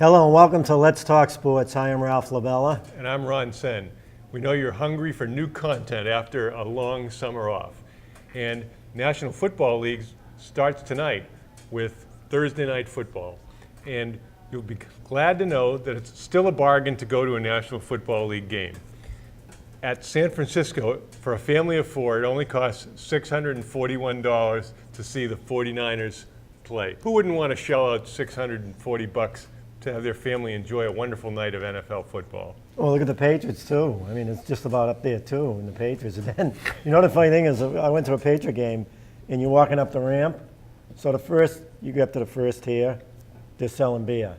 Hello and welcome to Let's Talk Sports. I am Ralph LaBella. And I'm Ron Sen. We know you're hungry for new content after a long summer off. And National Football League starts tonight with Thursday Night Football. And you'll be glad to know that it's still a bargain to go to a National Football League game. At San Francisco, for a family of four, it only costs $641 to see the 49ers play. Who wouldn't want to shell out $640 to have their family enjoy a wonderful night of NFL football? Well, look at the Patriots, too. I mean, it's just about up there, too, in the Patriots. And then, you know, the funny thing is, I went to a Patriot game, and you're walking up the ramp. So you get up to the first tier, they're selling beer,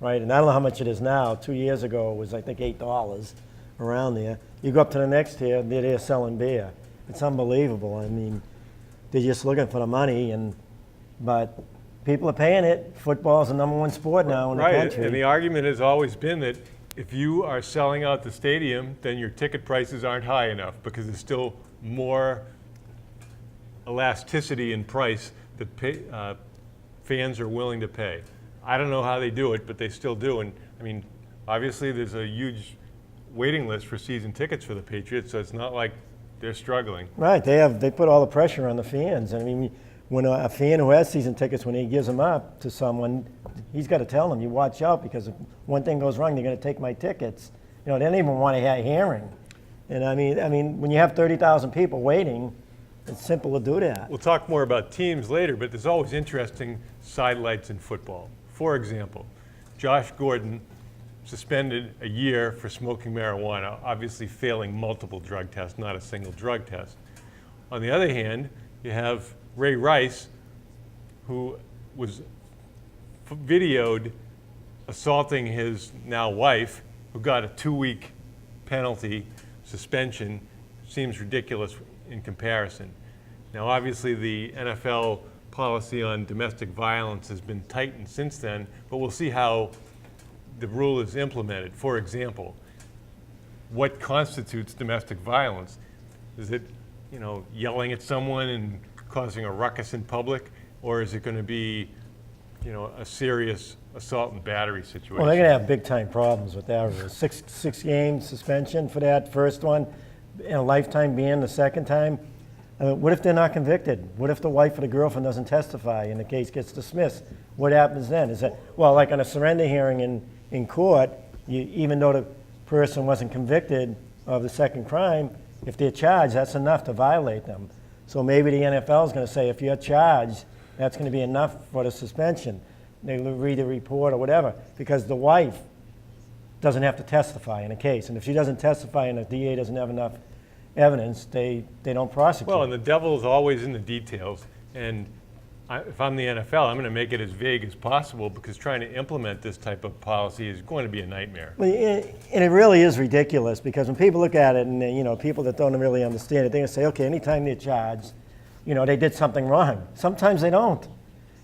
right? And I don't know how much it is now. 2 years ago, it was, I think, $8 around there. You go up to the next tier, they're there selling beer. It's unbelievable. I mean, they're just looking for the money, but people are paying it. Football's the number one sport now in the country. Right, and the argument has always been that if you are selling out the stadium, then your ticket prices aren't high enough because there's still more elasticity in price that fans are willing to pay. I don't know how they do it, but they still do. And I mean, obviously there's a huge waiting list for season tickets for the Patriots, so it's not like they're struggling. Right, they put all the pressure on the fans. I mean, when a fan who has season tickets, when he gives them up to someone, he's got to tell them, you watch out, because if one thing goes wrong, they're going to take my tickets. You know, they don't even want to have hearing. And I mean, when you have 30,000 people waiting, it's simple to do that. We'll talk more about teams later, but there's always interesting sidelights in football. For example, Josh Gordon suspended a year for smoking marijuana, obviously failing multiple drug tests, not a single drug test. On the other hand, you have Ray Rice, who was videoed assaulting his now wife, who got a 2-week penalty suspension. Seems ridiculous in comparison. Now, obviously, the NFL policy on domestic violence has been tightened since then, but we'll see how the rule is implemented. For example, what constitutes domestic violence? Is it, yelling at someone and causing a ruckus in public, or is it going to be, a serious assault and battery situation? Well, they're going to have big-time problems with that rule. Six-game suspension for that first one, and a lifetime ban the second time. What if they're not convicted? What if the wife or the girlfriend doesn't testify and the case gets dismissed? What happens then? Is that, well, like on a surrender hearing in court, even though the person wasn't convicted of the second crime, if they're charged, that's enough to violate them. So maybe the NFL is going to say, if you're charged, that's going to be enough for the suspension. They read the report or whatever, because the wife doesn't have to testify in a case. And if she doesn't testify and the DA doesn't have enough evidence, they don't prosecute. Well, and the devil is always in the details. And if I'm the NFL, I'm going to make it as vague as possible, because trying to implement this type of policy is going to be a nightmare. Well, and it really is ridiculous, because when people look at it, and people that don't really understand it, they're going to say, okay, anytime they're charged, they did something wrong. Sometimes they don't.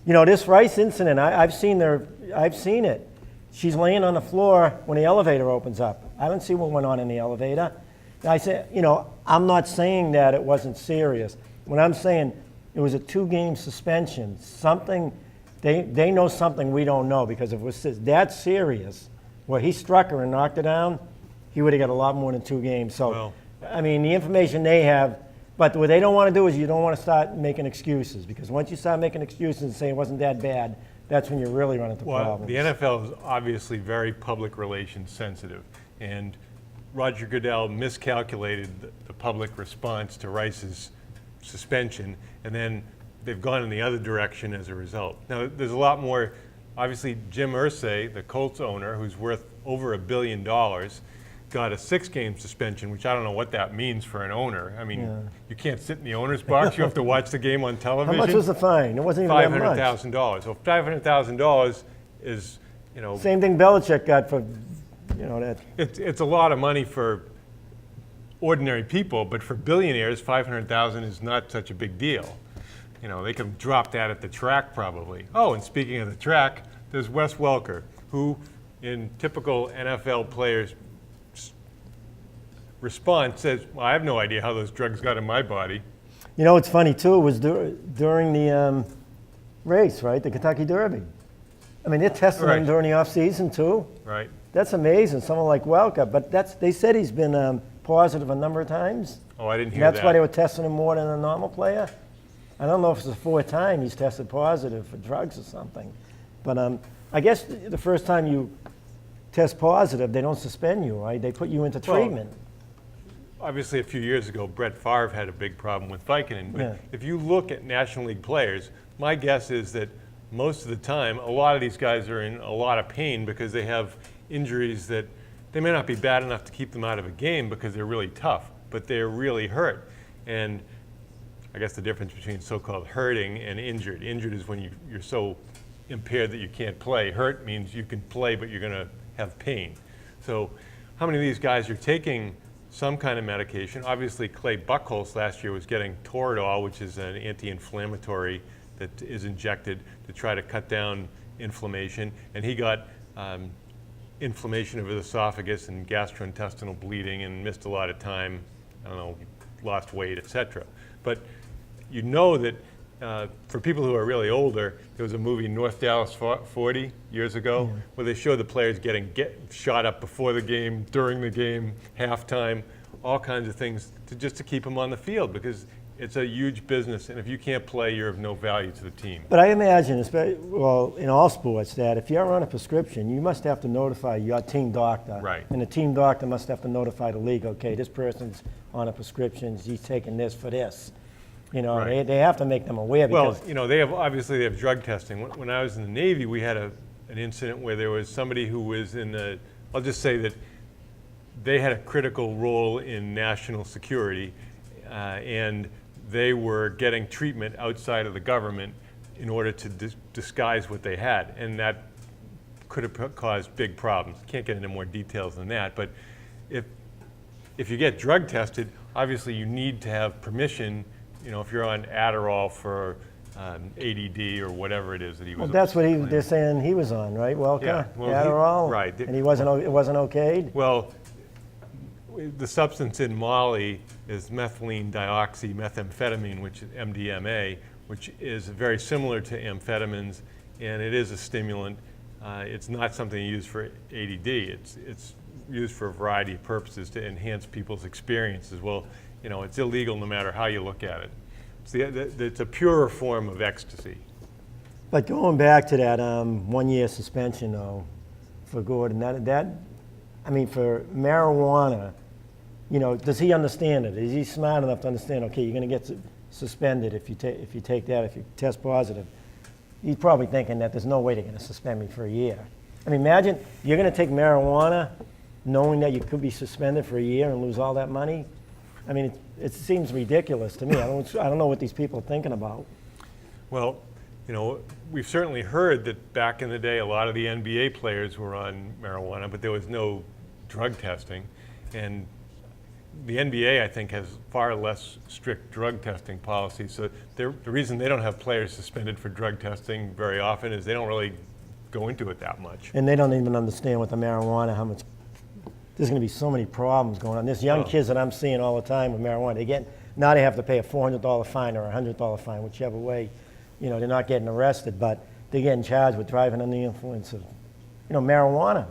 This Rice incident, I've seen it. She's laying on the floor when the elevator opens up. I haven't seen what went on in the elevator. And I say, I'm not saying that it wasn't serious. When I'm saying it was a 2-game suspension, something, they know something we don't know, because if it was that serious, where he struck her and knocked her down, he would have got a lot more than 2 games. So, well, the information they have, but what they don't want to do is you don't want to start making excuses, because once you start making excuses and say it wasn't that bad, that's when you really run into problems. The NFL is obviously very public relations sensitive, and Roger Goodell miscalculated the public response to Rice's suspension, and then they've gone in the other direction as a result. Now, there's a lot more. Obviously, Jim Irsay, the Colts owner, who's worth over $1 billion, got a 6-game suspension, which I don't know what that means for an owner. You can't sit in the owner's box. You have to watch the game on television. How much was the fine? It wasn't even that much. $500,000. So $500,000 is, Same thing Belichick got for, that. It's a lot of money for ordinary people, but for billionaires, $500,000 is not such a big deal. They could drop that at the track probably. Oh, and speaking of the track, there's Wes Welker, who, in typical NFL players' response, says, well, I have no idea how those drugs got in my body. What's funny too was during the race, right, the Kentucky Derby. I mean, they're testing Right. him during the off-season too. right? That's amazing, someone like Welker, but they said he's been positive a number of times. Oh, I didn't And hear that. that's why they were testing him more than a normal player. I don't know if it's the fourth time he's tested positive for drugs or something. But I guess the first time you test positive, they don't suspend you, right? They put you into Well, treatment. Obviously, a few years ago, Brett Favre had a big problem with Vicodin. But Yeah. if you look at National League players, my guess is that most of the time, a lot of these guys are in a lot of pain because they have injuries that they may not be bad enough to keep them out of a game because they're really tough, but they're really hurt. And I guess the difference between so-called hurting and injured. Injured is when you're so impaired that you can't play. Hurt means you can play, but you're going to have pain. So how many of these guys are taking some kind of medication? Obviously, Clay Buchholz last year was getting Toradol, which is an anti-inflammatory that is injected to try to cut down inflammation. And he got inflammation of his esophagus and gastrointestinal bleeding and missed a lot of time, I don't know, lost weight, etc. But you know that for people who are really older, there was a movie, North Dallas 40, years ago, where they showed the players getting shot up before the game, during the game, halftime, all kinds of things just to keep them on the field because it's a huge business, and if you can't play, you're of no value to the team. But I imagine, well, in all sports, that if you're on a prescription, you must have to notify your team doctor. Right. And the team doctor must have to notify the league, okay, this person's on a prescription, he's taking this for this. You know, Right. they have to make them aware because Well, you know, they have drug testing. When I was in the Navy, we had an incident where there was somebody who was I'll just say that they had a critical role in national security, and they were getting treatment outside of the government in order to disguise what they had, and that could have caused big problems. Can't get into more details than that, but if you get drug tested, obviously you need to have permission. You know, if you're on Adderall for ADD or whatever it is that he was. well, that's what they're saying he was on, right, Welker? Yeah, well, Adderall? right. And it wasn't okayed? Well, the substance in Molly is methylene dioxymethamphetamine, which is MDMA, which is very similar to amphetamines, and it is a stimulant. It's not something you use for ADD. It's used for a variety of purposes to enhance people's experiences. Well, you know, it's illegal no matter how you look at it. It's a purer form of ecstasy. But going back to that 1-year suspension, though, for Gordon, I mean, for marijuana, you know, does he understand it? Is he smart enough to understand, okay, you're going to get suspended if you take that, if you test positive? He's probably thinking that there's no way they're going to suspend me for a year. I mean, imagine you're going to take marijuana knowing that you could be suspended for a year and lose all that money. I mean, it seems ridiculous to me. I don't know what these people are thinking about. Well, you know, we've certainly heard that back in the day, a lot of the NBA players were on marijuana, but there was no drug testing. And the NBA, I think, has far less strict drug testing policies. So the reason they don't have players suspended for drug testing very often is they don't really go into it that much. And they don't even understand with the marijuana how much. There's going to be so many problems going on. There's young kids that I'm seeing all the time with marijuana. Now they have to pay a $400 fine or a $100 fine, whichever way. You know, they're not getting arrested, but they're getting charged with driving under the influence of, you know, marijuana.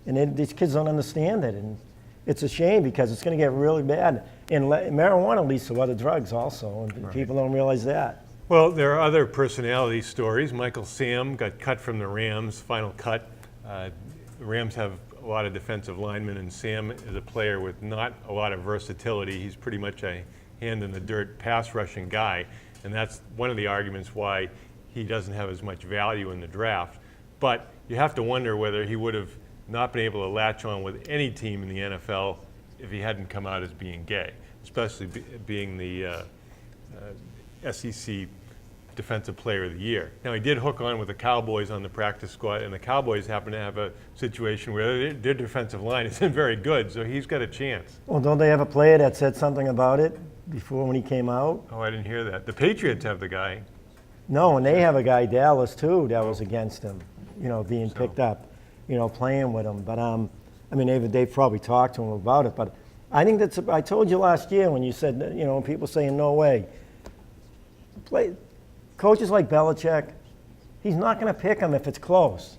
And these kids don't understand it. And it's a shame because it's going to get really bad. And marijuana leads to other drugs also, and people don't realize that. Well, there are other personality stories. Michael Sam got cut from the Rams, final cut. The Rams have a lot of defensive linemen, and Sam is a player with not a lot of versatility. He's pretty much a hand-in-the-dirt pass-rushing guy, and that's one of the arguments why he doesn't have as much value in the draft. But you have to wonder whether he would have not been able to latch on with any team in the NFL if he hadn't come out as being gay, especially being the SEC Defensive Player of the Year. Now, he did hook on with the Cowboys on the practice squad, and the Cowboys happen to have a situation where their defensive line isn't very good, so he's got a chance. Well, don't they have a player that said something about it before when he came out? Oh, I didn't hear that. The Patriots have the guy. No, and they have a guy, Dallas, too, that was against him, you know, being picked up, you know, playing with him. But, I mean, they've probably talked to him about it. But I think I told you last year when you said, you know, people saying no way. Coaches like Belichick, he's not going to pick him if it's close.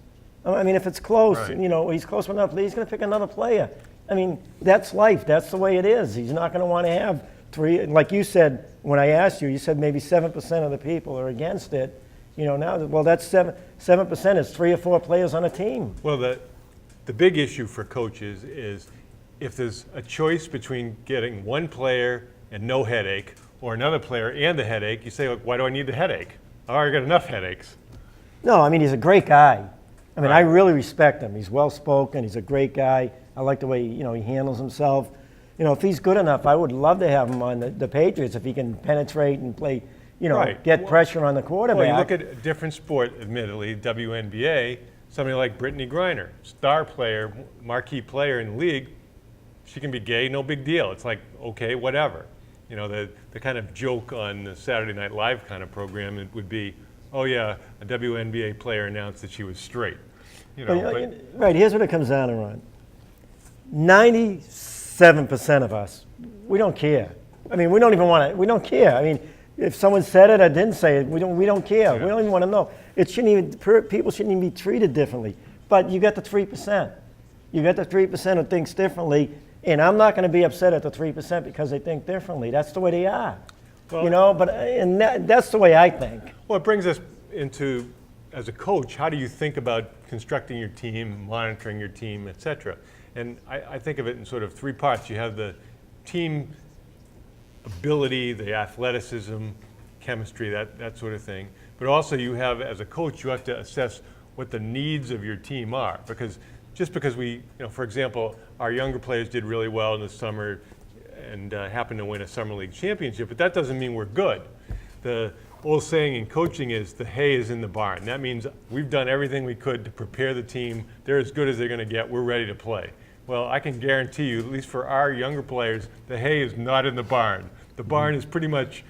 I mean, if it's close, Right. he's close enough, he's going to pick another player. I mean, that's life. That's the way it is. He's not going to want to have three. Like you said, when I asked you, you said maybe 7% of the people are against it. Now, well, that's 7% is 3 or 4 players on a team. Well, the big issue for coaches is if there's a choice between getting one player and no headache or another player and the headache, you say, why do I need the headache? I already got enough headaches. No, I mean, he's a great guy. I mean, Right. I really respect him. He's well-spoken. He's a great guy. I like the way, he handles himself. If he's good enough, I would love to have him on the Patriots if he can penetrate and play, Right. get pressure on the quarterback. Well, you look at a different sport, admittedly, WNBA, somebody like Brittany Griner, star player, marquee player in the league, she can be gay, no big deal. It's like, okay, whatever. The kind of joke on the Saturday Night Live kind of program, it would be, oh yeah, a WNBA player announced that she was straight. Right, here's what it comes down to, Ron. 97% of us, we don't care. I mean, we don't even want to, we don't care. I mean, if someone said it or didn't say it, we don't care. Yeah. We don't even want to know. People shouldn't even be treated differently. But you got the 3%. You got the 3% who thinks differently, and I'm not going to be upset at the 3% because they think differently. That's the way they are. Well- That's the way I think. Well, it brings us into, as a coach, how do you think about constructing your team, monitoring your team, et cetera? And I think of it in sort of 3 parts. You have the team ability, the athleticism, chemistry, that sort of thing. But also you have, as a coach, you have to assess what the needs of your team are. Because just because we, for example, our younger players did really well in the summer and happened to win a summer league championship, but that doesn't mean we're good. The old saying in coaching is the hay is in the barn. That means we've done everything we could to prepare the team. They're as good as they're going to get. We're ready to play. Well, I can guarantee you, at least for our younger players, the hay is not in the barn. The barn is pretty much,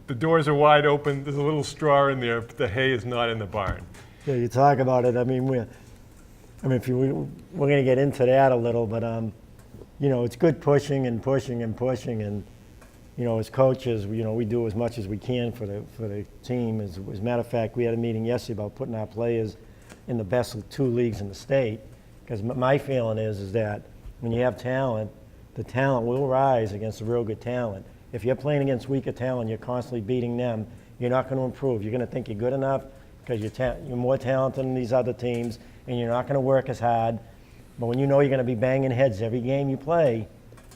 the doors are wide open, there's a little straw in there, but the hay is not in the barn. Yeah, you talk about it. I mean, we're going to get into that a little, but it's good pushing and pushing and pushing, and as coaches, we do as much as we can for the team. As a matter of fact, we had a meeting yesterday about putting our players in the best 2 leagues in the state. Because my feeling is that when you have talent, the talent will rise against the real good talent. If you're playing against weaker talent, you're constantly beating them, you're not going to improve. You're going to think you're good enough because you're more talented than these other teams, and you're not going to work as hard. But when you know you're going to be banging heads every game you play,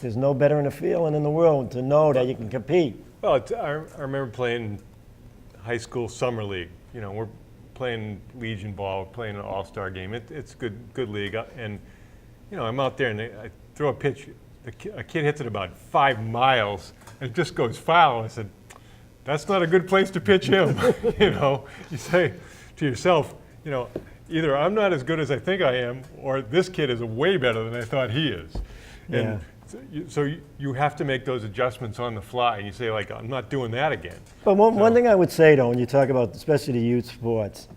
there's no better in the feeling in the world to know that you can compete. Well, I remember playing high school summer league. We're playing Legion ball, playing an all-star game. It's good league. And, I'm out there and I throw a pitch. A kid hits it about 5 miles and it just goes foul. I said, that's not a good place to pitch him. You say to yourself, either I'm not as good as I think I am, or this kid is way better than I thought he is. And so you have to make those adjustments on the fly, and you say, I'm not doing that again. But one thing I would say, though, when you talk about especially the youth sports,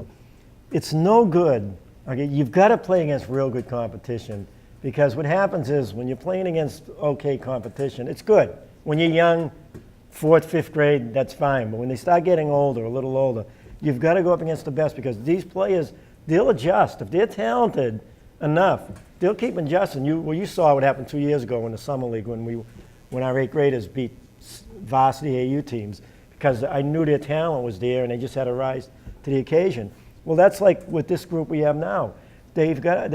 it's no good. Okay, you've got to play against real good competition, because what happens is when you're playing against okay competition, it's good. When you're young, 4th, 5th grade, that's fine. But when they start getting older, a little older, you've got to go up against the best, because these players, they'll adjust. If they're talented enough, they'll keep adjusting. You saw what happened 2 years ago in the summer league when our 8th graders beat varsity AU teams, because I knew their talent was there and they just had to rise to the occasion. Well, that's like with this group we have now. They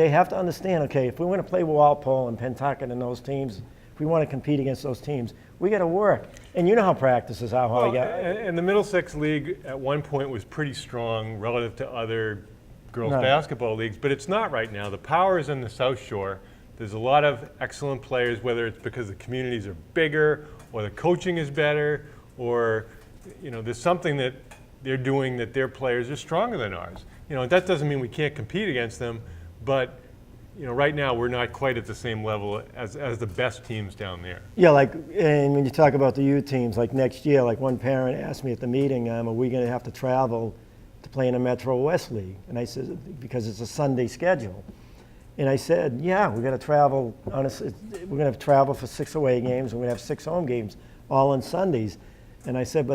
have to understand, okay, if we want to play Walpole and Pentucket and those teams, if we want to compete against those teams, we got to work. And you know how practices are hard. And the Middlesex League at one point was pretty strong relative to other girls' basketball leagues, but it's not right now. The power is in the South Shore. There's a lot of excellent players, whether it's because the communities are bigger or the coaching is better, or there's something that they're doing that their players are stronger than ours. That doesn't mean we can't compete against them, but right now we're not quite at the same level as the best teams down there. Yeah, and when you talk about the youth teams, like next year, one parent asked me at the meeting, are we going to have to travel to play in a Metro West League? And I said, because it's a Sunday schedule. And I said, yeah, we're going to travel. Honestly, we're going to travel for 6 away games. We're going to have 6 home games, all on Sundays. And I said,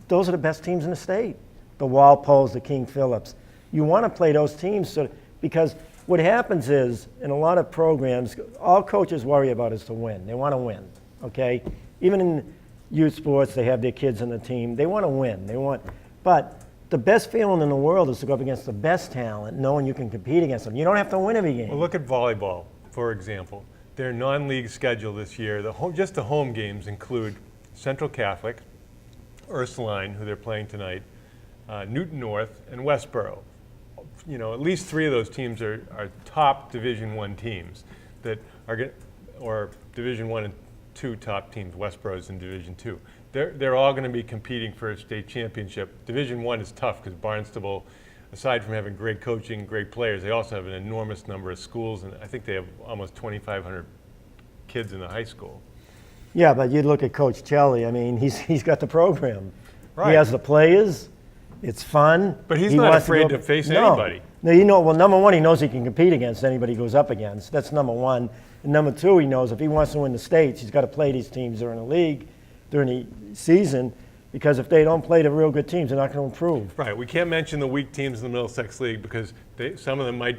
those are the best teams in the state. The Walpoles, the King Phillips. You want to play those teams because what happens is, in a lot of programs, all coaches worry about is to win. They want to win, okay? Even in youth sports, they have their kids on the team. They want to win. But the best feeling in the world is to go up against the best talent, knowing you can compete against them. You don't have to win every game. Well, look at volleyball, for example. Their non-league schedule this year, just the home games include Central Catholic, Ursuline, who they're playing tonight, Newton North, and Westboro. At least 3 of those teams are top Division I teams that are or Division I and II top teams. Westboro's in Division II. They're all going to be competing for a state championship. Division I is tough because Barnstable, aside from having great coaching, great players, they also have an enormous number of schools, and I think they have almost 2,500 kids in the high school. Yeah, but you look at Coach Kelly. I mean, he's got the program. Right. He has the players. It's fun. But he's He not wants afraid go- to face No. anybody. No, well, number one, he knows he can compete against anybody he goes up against. That's number one. And number two, he knows if he wants to win the states, he's got to play these teams during the league, during the season, because if they don't play the real good teams, they're not going to improve. Right. We can't mention the weak teams in the Middlesex League because some of them might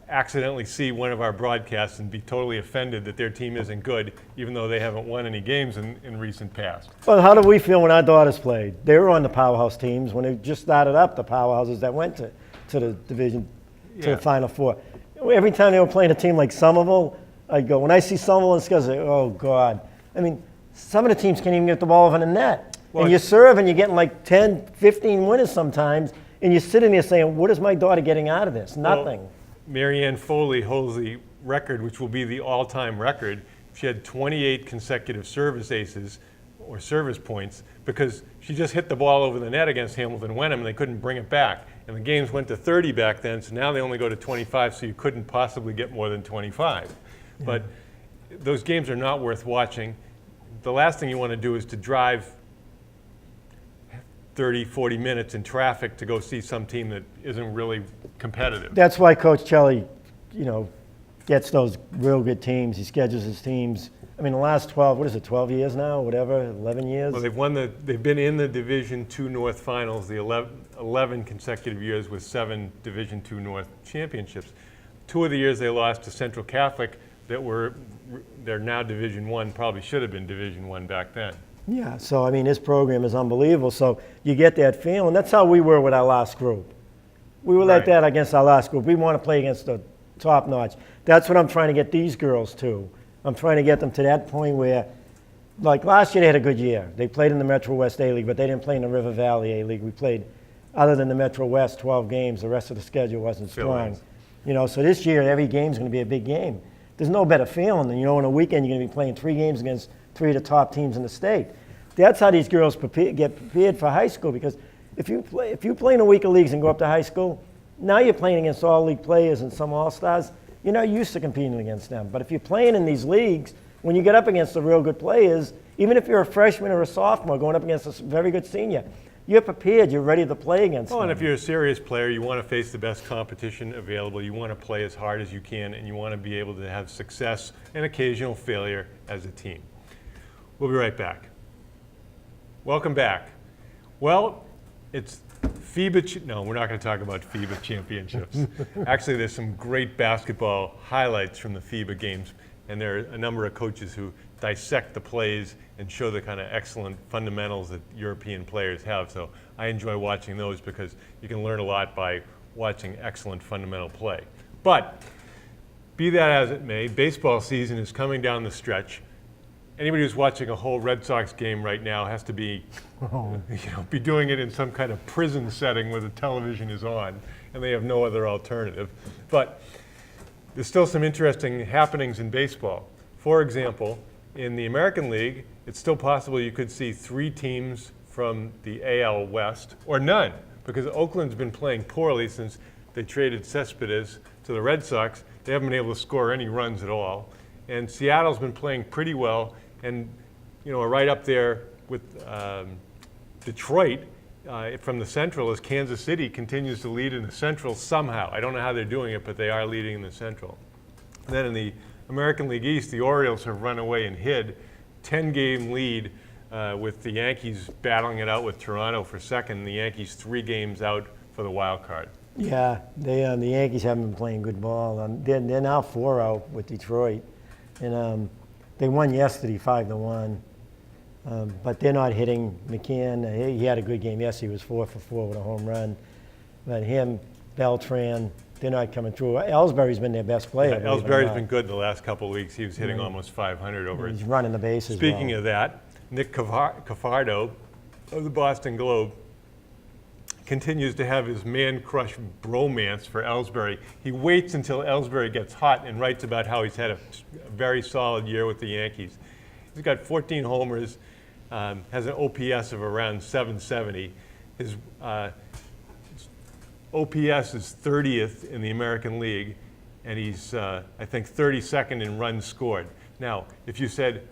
accidentally see one of our broadcasts and be totally offended that their team isn't good, even though they haven't won any games in recent past. Well, how did we feel when our daughters played? They were on the powerhouse teams when they just started up, the powerhouses that went to the division, to Yeah. the Final Four. Every time they were playing a team like Somerville, I'd go, when I see Somerville and Scuzz, I go, oh, God. I mean, some of the teams can't even get the ball over the net. Well, And you serve and you're getting like 10, 15 winners sometimes, and you're sitting there saying, what is my daughter getting out of this? Nothing. Well, Marianne Foley holds the record, which will be the all-time record. She had 28 consecutive service aces or service points because she just hit the ball over the net against Hamilton Wenham and they couldn't bring it back. And the games went to 30 back then, so now they only go to 25, so you couldn't possibly get more than 25. But those games are not worth watching. The last thing you want to do is to drive 30, 40 minutes in traffic to go see some team that isn't really competitive. That's why Coach Kelly, gets those real good teams. He schedules his teams. I mean, the last 12 years now, whatever, 11 years? Well, they've been in the Division II North Finals the 11 consecutive years with 7 Division II North championships. 2 of the years they lost to Central Catholic they're now Division I, probably should have been Division I back then. Yeah, so I mean, his program is unbelievable. So you get that feeling. That's how we were with our last group. We were like Right. that against our last group. We want to play against the top notch. That's what I'm trying to get these girls to. I'm trying to get them to that point where, like last year, they had a good year. They played in the Metro West A League, but they didn't play in the River Valley A League. We played, other than the Metro West, 12 games. The rest of the schedule wasn't strong. Fill-ins. So this year, every game's going to be a big game. There's no better feeling than, in a weekend, you're going to be playing 3 games against 3 of the top teams in the state. That's how these girls get prepared for high school, because if you play in a week of leagues and go up to high school, now you're playing against all league players and some all-stars. You're not used to competing against them. But if you're playing in these leagues, when you get up against the real good players, even if you're a freshman or a sophomore going up against a very good senior, you're prepared, you're ready to play against them. Well, and if you're a serious player, you want to face the best competition available. You want to play as hard as you can, and you want to be able to have success and occasional failure as a team. We'll be right back. Welcome back. Well, it's FIBA. No, we're not going to talk about FIBA championships. Actually, there's some great basketball highlights from the FIBA games, and there are a number of coaches who dissect the plays and show the kind of excellent fundamentals that European players have. So I enjoy watching those because you can learn a lot by watching excellent fundamental play. But be that as it may, baseball season is coming down the stretch. Anybody who's watching a whole Red Sox game right now has to be, be doing it in some kind of prison setting where the television is on, and they have no other alternative. But there's still some interesting happenings in baseball. For example, in the American League, it's still possible you could see 3 teams from the AL West, or none, because Oakland's been playing poorly since they traded Cespedes to the Red Sox. They haven't been able to score any runs at all. And Seattle's been playing pretty well, and are right up there with Detroit from the Central as Kansas City continues to lead in the Central somehow. I don't know how they're doing it, but they are leading in the Central. And then in the American League East, the Orioles have run away and hid. 10-game lead with the Yankees battling it out with Toronto for second. The Yankees 3 games out for the wild card. Yeah, the Yankees haven't been playing good ball. They're now 4-0 with Detroit, and they won yesterday 5-1. But they're not hitting McCann. He had a good game. Yes, he was 4 for 4 with a home run. But him, Beltran, they're not coming through. Ellsbury's been their best player. Yeah, Ellsbury's been good the last couple of weeks. He was hitting almost 500 over it. He's running the bases. Speaking of that, Nick Cafardo of the Boston Globe continues to have his man-crush bromance for Ellsbury. He waits until Ellsbury gets hot and writes about how he's had a very solid year with the Yankees. He's got 14 homers, has an OPS of around 770. His OPS is 30th in the American League, and he's, I think, 32nd in runs scored. Now, if you said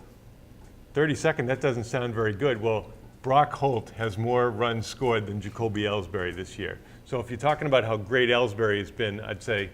32nd, that doesn't sound very good. Well, Brock Holt has more runs scored than Jacoby Ellsbury this year. So if you're talking about how great Ellsbury has been, I'd say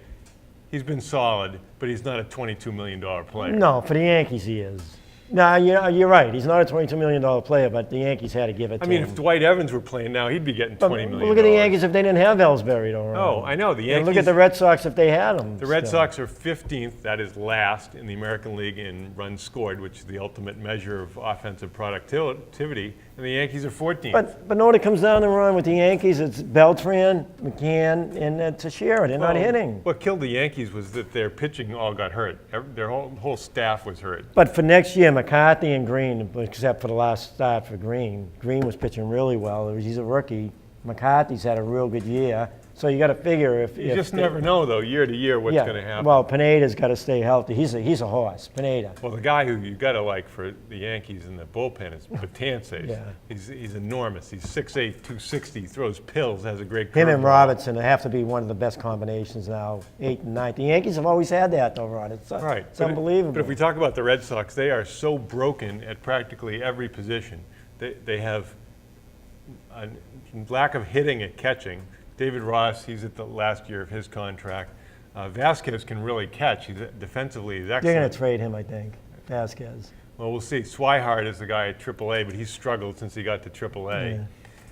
he's been solid, but he's not a $22 million player. No, for the Yankees he is. No, you're right. He's not a $22 million player, but the Yankees had to give it to him. I mean, if Dwight Evans were playing now, he'd be getting $20 million. Look at the Yankees if they didn't have Ellsbury. Oh, I know. The Yankees. And look at the Red Sox if they had him. The Red Sox are 15th, that is last, in the American League in runs scored, which is the ultimate measure of offensive productivity, and the Yankees are 14th. But no, when it comes down to run with the Yankees, it's Beltran, McCann, and Teixeira. They're not hitting. What killed the Yankees was that their pitching all got hurt. Their whole staff was hurt. But for next year, McCarthy and Green, except for the last start for Green was pitching really well. He's a rookie. McCarthy's had a real good year. So you got to figure if you just never know though, year to year, what's going to happen. Well, Pineda's got to stay healthy. He's a horse, Pineda. Well, the guy who you got to like for the Yankees in the bullpen is Betances. Yeah. He's enormous. He's 6'8", 260. Throws pills. Has a great. Him and curveball. Robertson have to be one of the best combinations now, 8 and 9. The Yankees have always had that though, Rod. It's unbelievable. But if we talk about the Red Sox, they are so broken at practically every position. They have a lack of hitting at catching. David Ross, he's at the last year of his contract. Vasquez can really catch. Defensively, he's excellent. They're going to trade him, I think, Vasquez. Well, we'll see. Swihart is the guy at AAA, but he's struggled since he got to AAA. Yeah.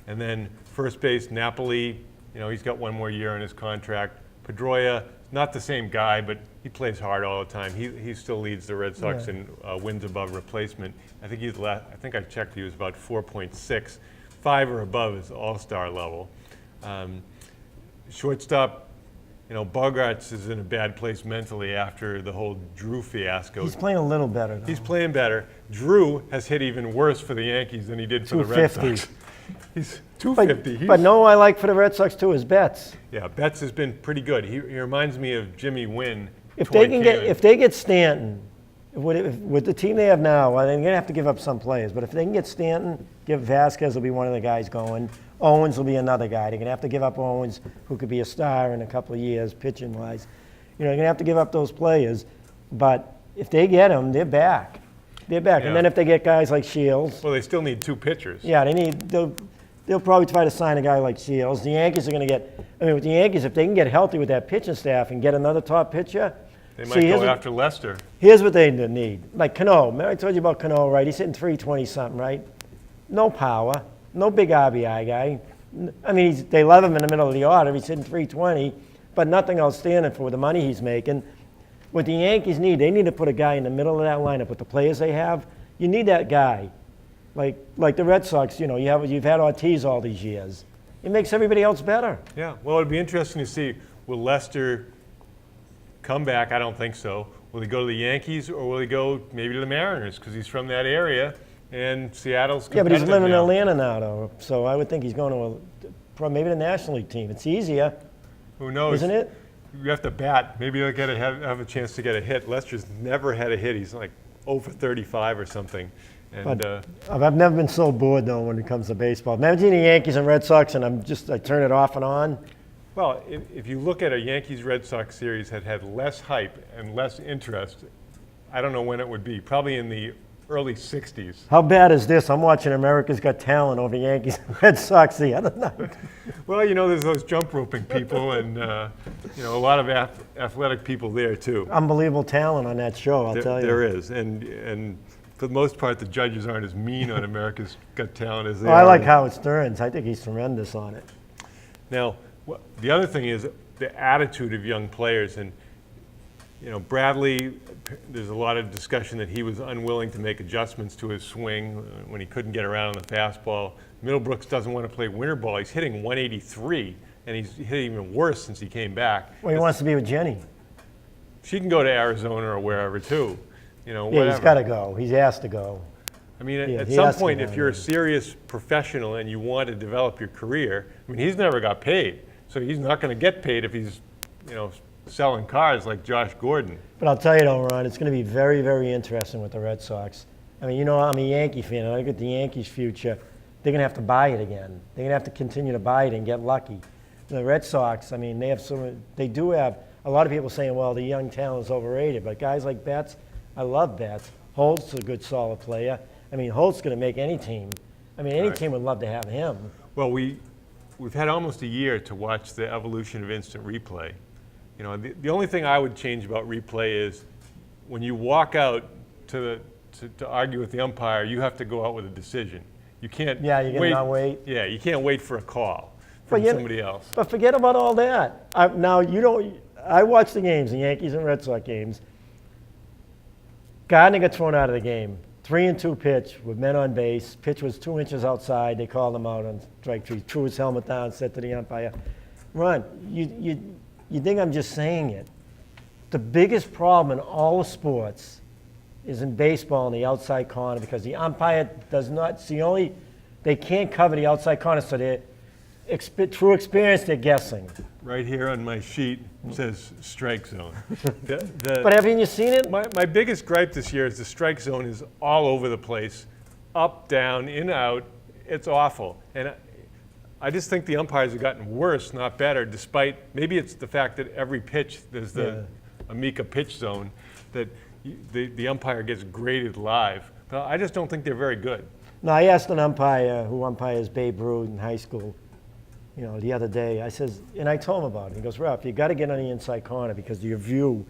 And then first base, Napoli, he's got one more year on his contract. Pedroia, not the same guy, but he plays hard all the time. He still leads the Red Sox in wins above replacement. I think I checked, he was about 4.6, 5 or above his all-star level. Shortstop, Bogarts is in a bad place mentally after the whole Drew fiasco. He's playing a little better, though. He's playing better. Drew has hit even worse for the Yankees than he did for the Red Sox. He's 250. But no, I like for the Red Sox too is Betts. Yeah, Betts has been pretty good. He reminds me of Jimmy Wynn. If they get Stanton, with the team they have now, well, they're going to have to give up some players. But if they can get Stanton, Vasquez will be one of the guys going. Owens will be another guy. They're going to have to give up Owens, who could be a star in a couple of years, pitching-wise. They're going to have to give up those players. But if they get them, they're back. They're back. Yeah. And then if they get guys like Shields. Well, they still need 2 pitchers. Yeah, they'll probably try to sign a guy like Shields. The Yankees are going to get – with the Yankees, if they can get healthy with that pitching staff and get another top pitcher – they might go after Lester. Here's what they need. Like Cano. Remember I told you about Cano, right? He's hitting 320-something, right? No power. No big RBI guy. I mean, they love him in the middle of the order. He's hitting 320, but nothing outstanding for the money he's making. What the Yankees need, they need to put a guy in the middle of that lineup with the players they have. You need that guy. Like the Red Sox, you've had Ortiz all these years. It makes everybody else better. Yeah, well, it'd be interesting to see, will Lester come back? I don't think so. Will he go to the Yankees or will he go maybe to the Mariners because he's from that area and Seattle's competitive. Yeah, but he's living in Atlanta now, though. So I would think he's going to maybe the National League team. It's easier. Who knows? Isn't it? You have to bat. Maybe he'll have a chance to get a hit. Lester's never had a hit. He's like 0 for 35 or something. And, but I've never been so bored, though, when it comes to baseball. Imagine the Yankees and Red Sox, and I turn it off and on. Well, if you look at a Yankees-Red Sox series that had less hype and less interest, I don't know when it would be. Probably in the early 60s. How bad is this? I'm watching America's Got Talent over Yankees and Red Sox the other night. Well, there's those jump roping people and, a lot of athletic people there, too. Unbelievable talent on that show, I'll tell you. There is. And for the most part, the judges aren't as mean on America's Got Talent as they are. I like Howard Stearns. I think he's tremendous on it. Now, Well, the other thing is the attitude of young players. And, Bradley, there's a lot of discussion that he was unwilling to make adjustments to his swing when he couldn't get around on the fastball. Middlebrooks doesn't want to play winter ball. He's hitting 183, and he's hitting even worse since he came back. Well, he wants to be with Jenny. She can go to Arizona or wherever, too. Yeah, whatever. he's got to go. He's asked to go. I mean, Yeah, at he some has to point, go, if you're a yeah. serious professional and you want to develop your career, I mean, he's never got paid. So he's not going to get paid if he's, selling cars like Josh Gordon. But I'll tell you though, Ron, it's going to be very, very interesting with the Red Sox. I mean, I'm a Yankee fan, and I look at the Yankees' future. They're going to have to buy it again. They're going to have to continue to buy it and get lucky. The Red Sox, I mean, they do have a lot of people saying, well, the young talent is overrated. But guys like Betts, I love Betts. Holt's a good, solid player. I mean, Holt's going to make any team. I mean, any Right. team would love to have him. Well, we've had almost a year to watch the evolution of instant replay. The only thing I would change about replay is when you walk out to argue with the umpire, you have to go out with a decision. You can't Yeah, you cannot wait. Yeah, you can't wait for a call from But somebody else. But forget about all that. I watch the games, the Yankees and Red Sox games. Gardner got thrown out of the game. 3-2 pitch with men on base. Pitch was 2 inches outside. They called him out on strike three. Threw his helmet down, said to the umpire, Ron, you think I'm just saying it. The biggest problem in all the sports is in baseball in the outside corner because the umpire does not see they can't cover the outside corner, so through experience they're guessing. Right here on my sheet it says strike zone. But haven't you seen it? My biggest gripe this year is the strike zone is all over the place, up, down, in, out. It's awful. And I just think the umpires have gotten worse, not better, despite maybe it's the fact that every pitch, there's the Amica pitch zone, that the umpire gets graded live. But I just don't think they're very good. No, I asked an umpire who umpires Babe Ruth in high school, the other day. I says, and I told him about it. He goes, Ralph, you got to get on the inside corner because your view,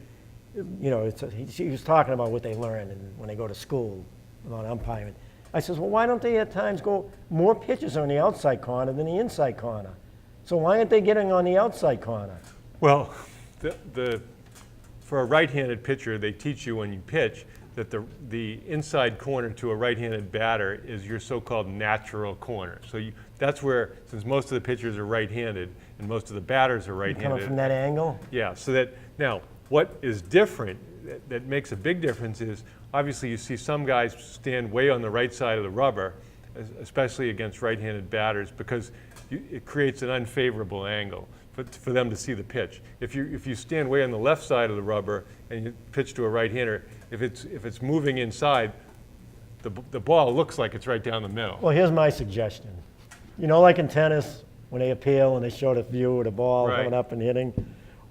he was talking about what they learn when they go to school about umpiring. I says, well, why don't they at times go more pitches on the outside corner than the inside corner? So why aren't they getting on the outside corner? Well, for a right-handed pitcher, they teach you when you pitch that the inside corner to a right-handed batter is your so-called natural corner. So that's where, since most of the pitchers are right-handed and most of the batters are right-handed. Coming from that angle? Yeah, so that, now, what is different, that makes a big difference is, obviously you see some guys stand way on the right side of the rubber, especially against right-handed batters, because it creates an unfavorable angle for them to see the pitch. If you stand way on the left side of the rubber and you pitch to a right-hander, if it's moving inside, the ball looks like it's right down the middle. Well, here's my suggestion. Like in tennis, when they appeal and they show the view of the ball Right. coming up and hitting,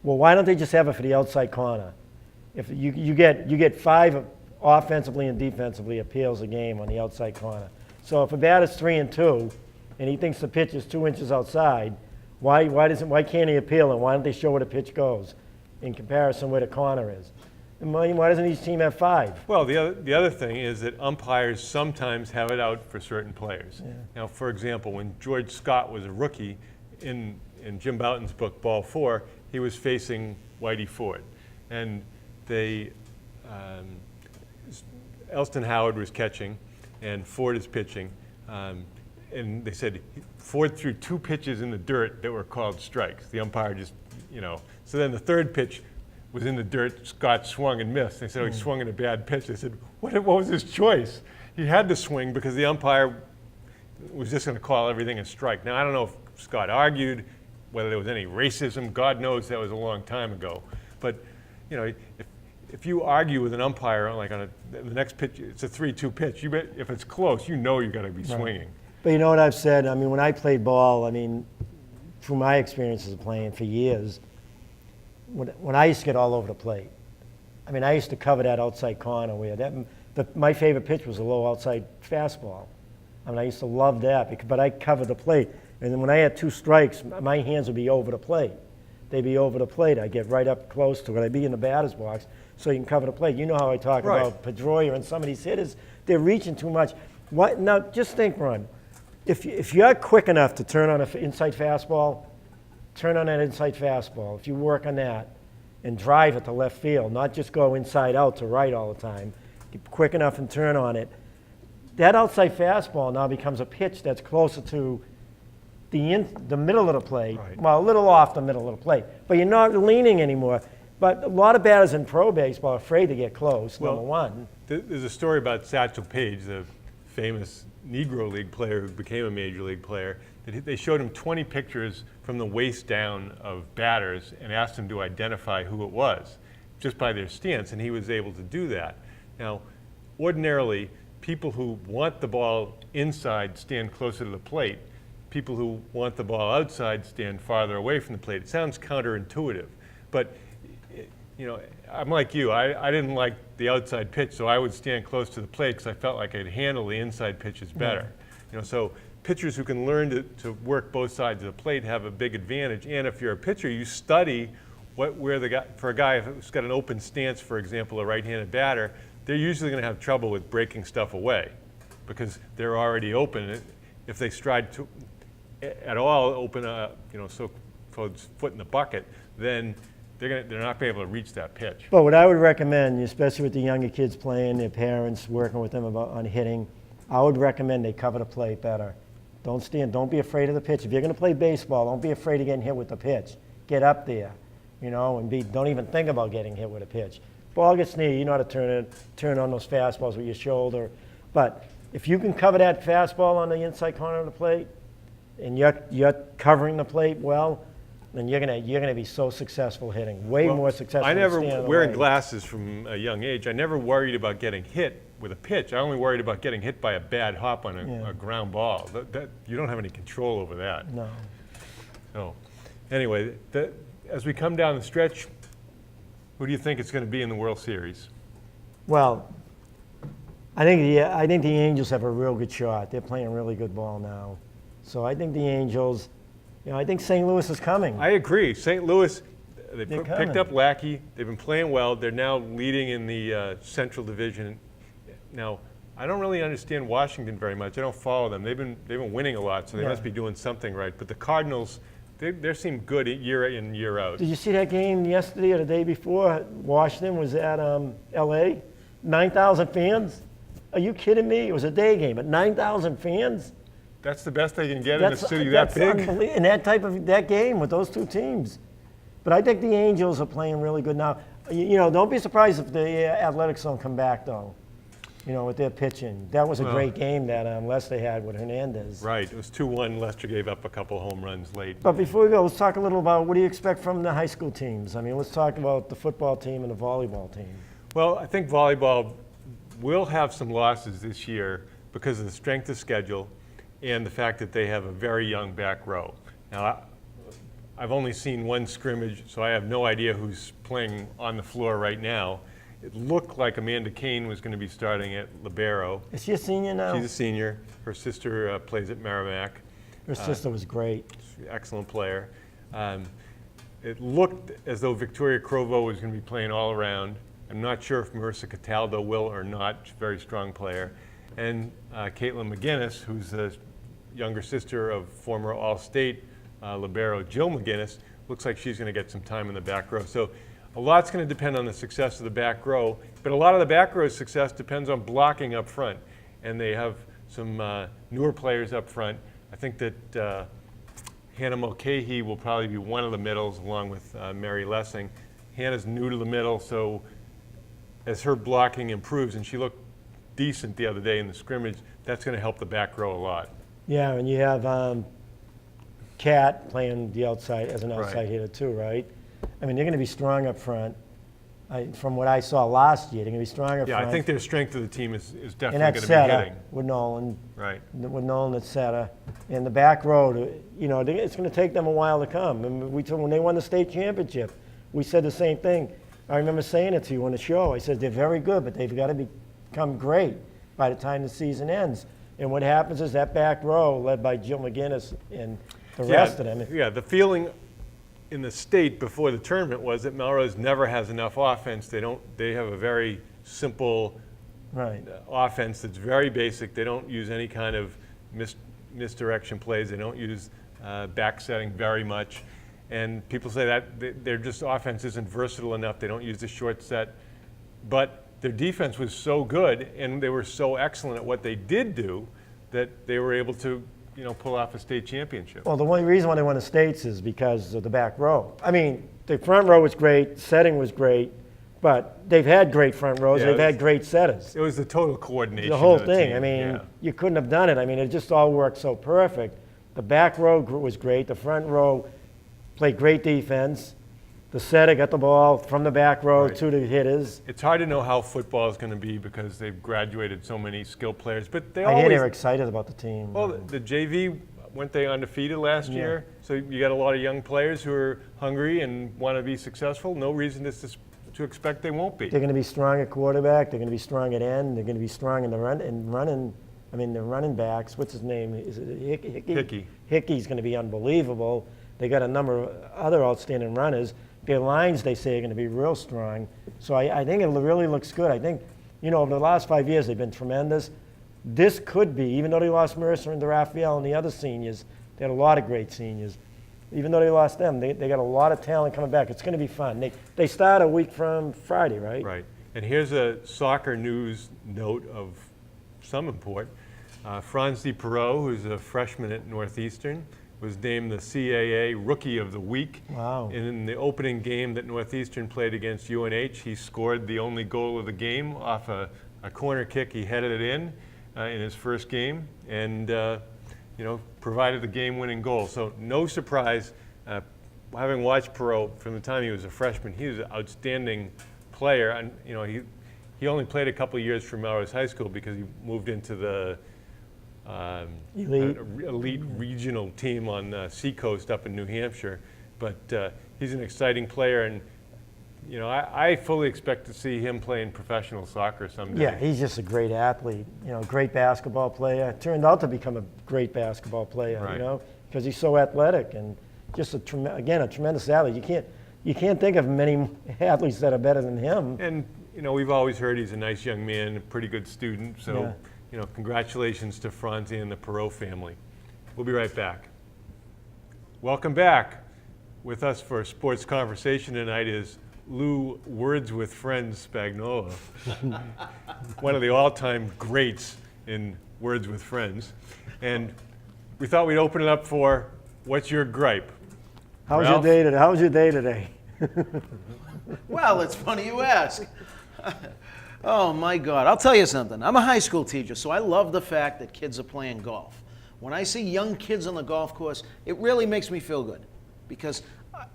well, why don't they just have it for the outside corner? If you get 5 offensively and defensively appeals a game on the outside corner. So if a batter's 3-2 and he thinks the pitch is 2 inches outside, why can't he appeal and why don't they show where the pitch goes in comparison where the corner is? And why doesn't each team have 5? Well, the other thing is that umpires sometimes have it out for certain players. Yeah. Now, for example, when George Scott was a rookie in Jim Bouton's book, Ball 4, he was facing Whitey Ford. And Elston Howard was catching and Ford is pitching. And they said Ford threw 2 pitches in the dirt that were called strikes. The umpire just, So then the third pitch was in the dirt. Scott swung and missed. They said, he swung in a bad pitch. They said, what was his choice? He had to swing because the umpire was just going to call everything a strike. Now, I don't know if Scott argued, whether there was any racism. God knows that was a long time ago. But, if you argue with an umpire, like on the next pitch, it's a 3-2 pitch. If it's close, you got to be swinging. But you know what I've said? I mean, when I played ball, through my experiences of playing for years, when I used to get all over the plate, I used to cover that outside corner where my favorite pitch was a low outside fastball. I used to love that, but I covered the plate. And then when I had 2 strikes, my hands would be over the plate. They'd be over the plate. I'd get right up close to it. I'd be in the batter's box so you can cover the plate. You know how I talk Right. about Pedroia and some of these hitters. They're reaching too much. Now, just think, Ron. If you're quick enough to turn on an inside fastball, turn on that inside fastball, if you work on that and drive it to left field, not just go inside out to right all the time, get quick enough and turn on it, that outside fastball now becomes a pitch that's closer to the middle of the plate, Right. well, a little off the middle of the plate, but you're not leaning anymore. But a lot of batters in pro baseball are afraid to get close, Well, number one. There's a story about Satchel Paige, the famous Negro League player who became a major league player, that they showed him 20 pictures from the waist down of batters and asked him to identify who it was just by their stance, and he was able to do that. Now, ordinarily, people who want the ball inside stand closer to the plate. People who want the ball outside stand farther away from the plate. It sounds counterintuitive, but you know, I'm like you. I didn't like the outside pitch, so I would stand close to the plate because I felt like I'd handle the inside pitches better. You know, so pitchers who can learn to work both sides of the plate have a big advantage. And if you're a pitcher, you study where the guy, for a guy who's got an open stance, for example, a right-handed batter, they're usually going to have trouble with breaking stuff away because they're already open. If they stride to at all open, you know, so-called foot in the bucket, then they're not going to be able to reach that pitch. But what I would recommend, especially with the younger kids playing, their parents working with them on hitting, I would recommend they cover the plate better. Don't be afraid of the pitch. If you're going to play baseball, don't be afraid of getting hit with the pitch. Get up there, you know, and don't even think about getting hit with a pitch. Ball gets near you, know how to turn on those fastballs with your shoulder. But if you can cover that fastball on the inside corner of the plate, and you're covering the plate well, then you're gonna be so successful hitting, way more successful. I never, than standing wearing away. glasses from a young age, I never worried about getting hit with a pitch. I only worried about getting hit by a bad hop on a ground ball. That you don't have any control over that. No. No. Anyway, as we come down the stretch, who do you think it's going to be in the World Series? Well, I think the Angels have a real good shot. They're playing really good ball now, so I think the Angels. You know, I think St. Louis is coming. I agree. St. Louis, they They're picked coming. up Lackey. They've been playing well. They're now leading in the Central Division. Now, I don't really understand Washington very much. I don't follow them. They've been winning a lot, so they must be doing something right. But the Cardinals, they seem good year in, year out. Did you see that game yesterday or the day before? Washington was at L.A. 9,000 fans. Are you kidding me? It was a day game, but 9,000 fans. That's the best they can get in a city that big? In that game with those two teams. But I think the Angels are playing really good now. You know, don't be surprised if the Athletics don't come back, though, you know, with their pitching. That was a great game that Lester had with Hernandez. Right. It was 2-1. Lester gave up a couple home runs late. But before we go, let's talk a little about what do you expect from the high school teams? I mean, let's talk about the football team and the volleyball team. Well, I think volleyball will have some losses this year because of the strength of schedule and the fact that they have a very young back row. Now, I've only seen one scrimmage, so I have no idea who's playing on the floor right now. It looked like Amanda Kane was going to be starting at LaBella. Is she a senior now? She's a senior. Her sister plays at Merrimack. Her sister was great. She's an excellent player. It looked as though Victoria Crovo was going to be playing all around. I'm not sure if Marissa Cataldo will or not. She's a very strong player. And Caitlin McGinnis, who's the younger sister of former All-State libero Jill McGinnis, looks like she's going to get some time in the back row. So a lot's going to depend on the success of the back row, but a lot of the back row's success depends on blocking up front. And they have some newer players up front. I think that Hannah Mulcahy will probably be one of the middles along with Mary Lessing. Hannah's new to the middle, so as her blocking improves, and she looked decent the other day in the scrimmage, that's going to help the back row a lot. Yeah, and you have Kat playing the outside as an outside hitter too, right? I mean, they're going to be strong up front. From what I saw last year, they're going to be strong up front. Yeah, I think their strength of the team is and definitely that's going to be Seta hitting. with Nolan. Right. With Nolan at Seta. And the back row, you know, it's going to take them a while to come. And when they won the state championship, we said the same thing. I remember saying it to you on the show. I said they're very good, but they've got to become great by the time the season ends. And what happens is that back row, led by Jill McGinnis and the rest of them. Yeah, the feeling in the state before the tournament was that Melrose never has enough offense. They have a very simple offense that's very basic. They don't use any kind of misdirection plays. They don't use back setting very much. And people say that their just offense isn't versatile enough. They don't use the short set. But their defense was so good, and they were so excellent at what they did do, that they were able to, pull off a state championship. Well, the only reason why they won the states is because of the back row. I mean, the front row was great, setting was great, but they've had great front rows. Yeah, they've had great setters. It was the total coordination. The whole of the thing. team. I mean, yeah. you couldn't have done it. I mean, it just all worked so perfect. The back row was great. The front row played great defense. The setter got the ball from the back row Right. to the hitters. It's hard to know how football is going to be because they've graduated so many skilled players, but they I hear always. they're excited about the team. Well, the JV, weren't they undefeated last Yeah. year? So you got a lot of young players who are hungry and want to be successful. No reason to expect they won't be. They're going to be strong at quarterback. They're going to be strong at end. They're going to be strong in the running. I mean, the running backs. What's his name? Is it Hickey? Hickey. Hickey's going to be unbelievable. They got a number of other outstanding runners. Their lines, they say, are going to be real strong. So I think it really looks good. I think, over the last 5 years, they've been tremendous. This could be, even though they lost Mercer and Raphael and the other seniors, they had a lot of great seniors. Even though they lost them, they got a lot of talent coming back. It's going to be fun. They start a week from Friday, right? Right. And here's a soccer news note of some import. Franz Di Perot, who's a freshman at Northeastern, was named the CAA Rookie of the Week. Wow. And in the opening game that Northeastern played against UNH, he scored the only goal of the game off a corner kick. He headed it in his first game and, provided the game-winning goal. So no surprise, having watched Perot from the time he was a freshman, he was an outstanding player. And, he only played a couple of years for Melrose High School because he moved into the elite regional team on Seacoast up in New Hampshire, but he's an exciting player, and I fully expect to see him playing professional soccer someday. Yeah, he's just a great athlete. Great basketball player. Turned out to become a great basketball player. Right. Because he's so athletic and just a tremendous athlete. You can't think of many athletes that are better than him. And we've always heard he's a nice young man, a pretty good student. So. Yeah. Congratulations to Franzi and the Perot family. We'll be right back. Welcome back. With us for a sports conversation tonight is Lou Words with Friends Spagnola, one of the all-time greats in Words with Friends. And we thought we'd open it up for what's your gripe? How's Ralph? your day today? Well, it's funny you ask. Oh my God, I'll tell you something. I'm a high school teacher, so I love the fact that kids are playing golf. When I see young kids on the golf course, it really makes me feel good because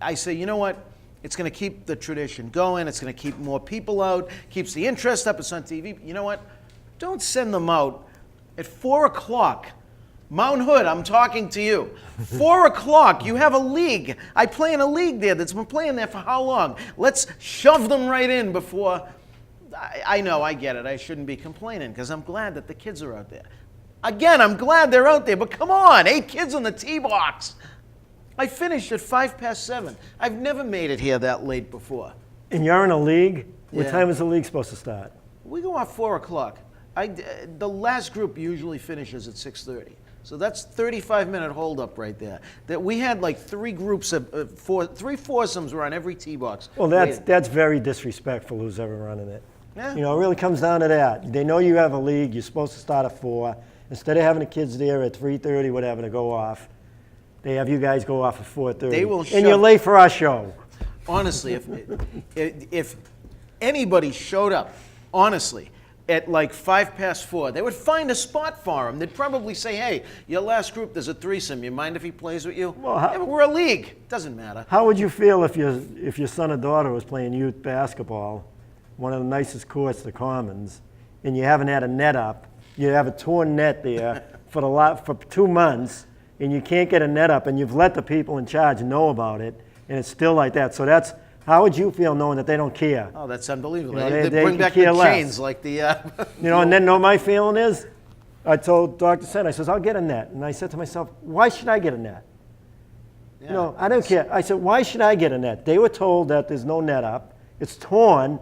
I say, you know what? It's going to keep the tradition going. It's going to keep more people out, keeps the interest up. It's on TV. You know what? Don't send them out at 4 o'clock. Mount Hood, I'm talking to you. 4 o'clock, you have a league. I play in a league there that's been playing there for how long? Let's shove them right in before... I know, I get it. I shouldn't be complaining because I'm glad that the kids are out there. Again, I'm glad they're out there, but come on, 8 kids on the tee box. I finished at 7:05. I've never made it here that late before. And you're in a league? What Yeah. time is the league supposed to start? We go off 4 o'clock. The last group usually finishes at 6:30. So that's 35-minute holdup right there. That we had like 3 groups of 3 foursomes were on every tee box. Well, that's very disrespectful who's ever running it. Yeah. It really comes down to that. They know you have a league. You're supposed to start at 4. Instead of having the kids there at 3:30, whatever, to go off, they have you guys go off at 4:30. They will and shove- you're late for our show. Honestly, if anybody showed up, honestly, at like 4:05, they would find a spot for him. They'd probably say, hey, your last group, there's a threesome. You mind if he plays with you? Well, Yeah, but we're a league. Doesn't matter. How would you feel if your son or daughter was playing youth basketball, one of the nicest courts, the Commons, and you haven't had a net up? You have a torn net there for 2 months, and you can't get a net up, and you've let the people in charge know about it, and it's still like that. So how would you feel knowing that they don't care? Oh, that's unbelievable. You know, they they bring could back the care less. chains like the... And then know my feeling is, I told Dr. Sen, I says, I'll get a net. And I said to myself, why should I get a net? Yeah. I don't care. I said, why should I get a net? They were told that there's no net up. It's torn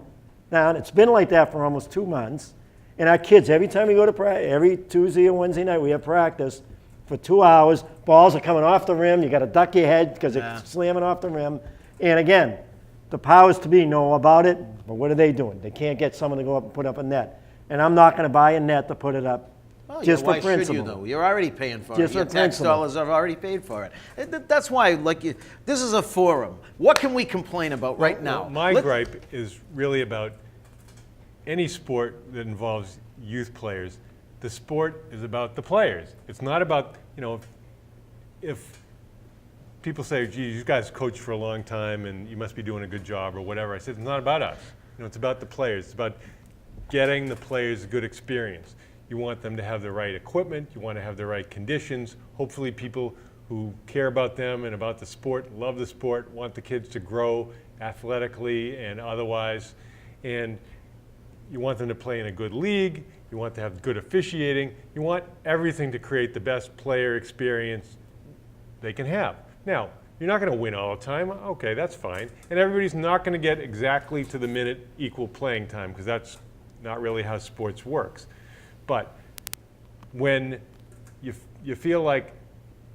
down. It's been like that for almost 2 months. And our kids, every time we go to practice, every Tuesday or Wednesday night we have practice, for 2 hours. Balls are coming off the rim. You got to duck your head because Yeah. it's slamming off the rim. And again, the powers to be know about it, but what are they doing? They can't get someone to go up and put up a net. And I'm not going to buy a net to put it up Well, just why for principle. should you, though? You're already paying for Just it. Your for tax principle. dollars have already paid for it. That's why, this is a forum. What can we complain about right now? Well, my gripe is really about any sport that involves youth players. The sport is about the players. It's not about, if people say, gee, you guys coached for a long time and you must be doing a good job or whatever. I said, it's not about us. It's about the players. It's about getting the players a good experience. You want them to have the right equipment. You want to have the right conditions. Hopefully people who care about them and about the sport, love the sport, want the kids to grow athletically and otherwise. And you want them to play in a good league. You want to have good officiating. You want everything to create the best player experience they can have. Now, you're not going to win all the time. Okay, that's fine. And everybody's not going to get exactly to the minute equal playing time because that's not really how sports works. But when you feel like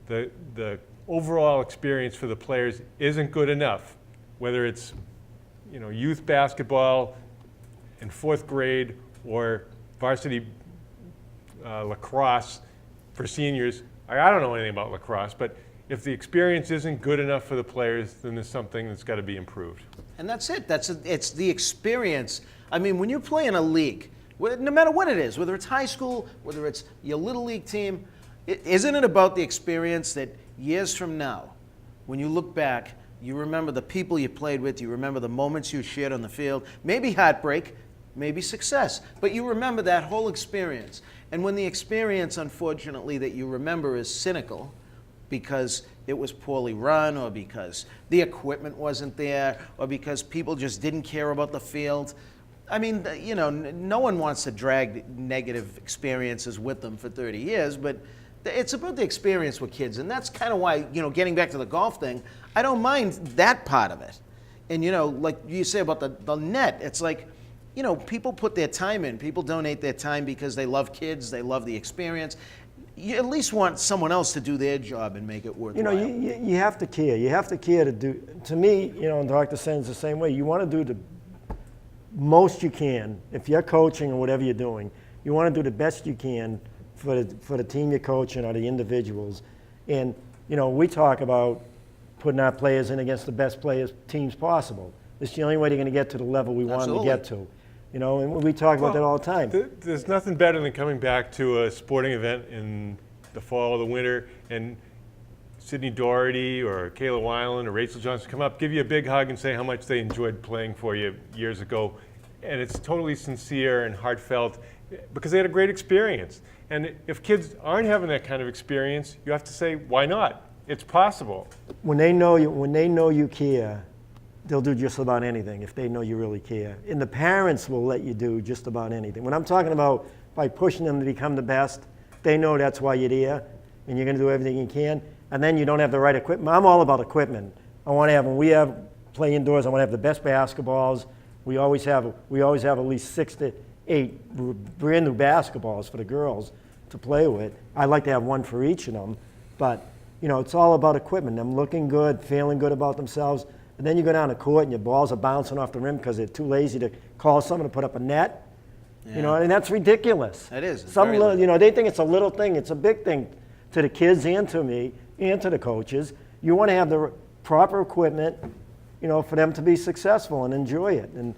the overall experience for the players isn't good enough, whether it's youth basketball in 4th grade or varsity lacrosse for seniors, I don't know anything about lacrosse, but if the experience isn't good enough for the players, then there's something that's got to be improved. And that's it. It's the experience. I mean, when you play in a league, no matter what it is, whether it's high school, whether it's your little league team, isn't it about the experience that years from now, when you look back, you remember the people you played with, you remember the moments you shared on the field, maybe heartbreak, maybe success, but you remember that whole experience. And when the experience, unfortunately, that you remember is cynical, because it was poorly run, or because the equipment wasn't there, or because people just didn't care about the field. I mean, no one wants to drag negative experiences with them for 30 years, but it's about the experience with kids. And that's kind of why, getting back to the golf thing, I don't mind that part of it. And, like you say about the net, it's like, people put their time in. People donate their time because they love kids, they love the experience. You at least want someone else to do their job and make it worthwhile. You have to care. You have to care to do. To me, and Dr. Sen's the same way. You want to do the most you can. If you're coaching or whatever you're doing, you want to do the best you can for the team you're coaching or the individuals. And we talk about putting our players in against the best teams possible. It's the only way they're going to get to the level we want them to get to. And we talk about that all the time. There's nothing better than coming back to a sporting event in the fall or the winter and Sydney Doherty or Kayla Weiland or Rachel Johnson come up, give you a big hug and say how much they enjoyed playing for you years ago. And it's totally sincere and heartfelt because they had a great experience. And if kids aren't having that kind of experience, you have to say, why not? It's possible. When they know you care, they'll do just about anything if they know you really care. And the parents will let you do just about anything. When I'm talking about by pushing them to become the best, they know that's why you're there, and you're going to do everything you can. And then you don't have the right equipment. I'm all about equipment. I want to have, when we play indoors, I want to have the best basketballs. We always have at least 6 to 8 brand new basketballs for the girls to play with. I'd like to have one for each of them. But, it's all about equipment. Them looking good, feeling good about themselves. And then you go down the court and your balls are bouncing off the rim because they're too lazy to call someone to put up a net. Yeah. And that's ridiculous. It is. They think it's a little thing. It's a big thing to the kids and to me and to the coaches. You want to have the proper equipment, for them to be successful and enjoy it. And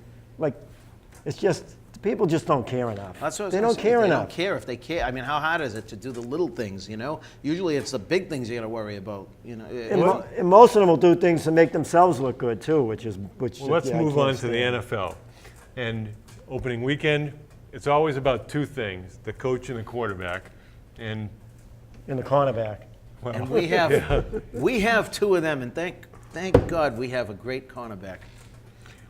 it's just, people just don't care enough. That's what I was they gonna don't say. care They enough. don't care if they care. I mean, how hard is it to do the little things, Usually it's the big things you got to worry about, And most of them will do things to make themselves look good too, which. Well, let's move on to the NFL. And opening weekend, it's always about 2 things: the coach and the quarterback, and In the cornerback. well, And we have 2 of them, and thank God we have a great cornerback.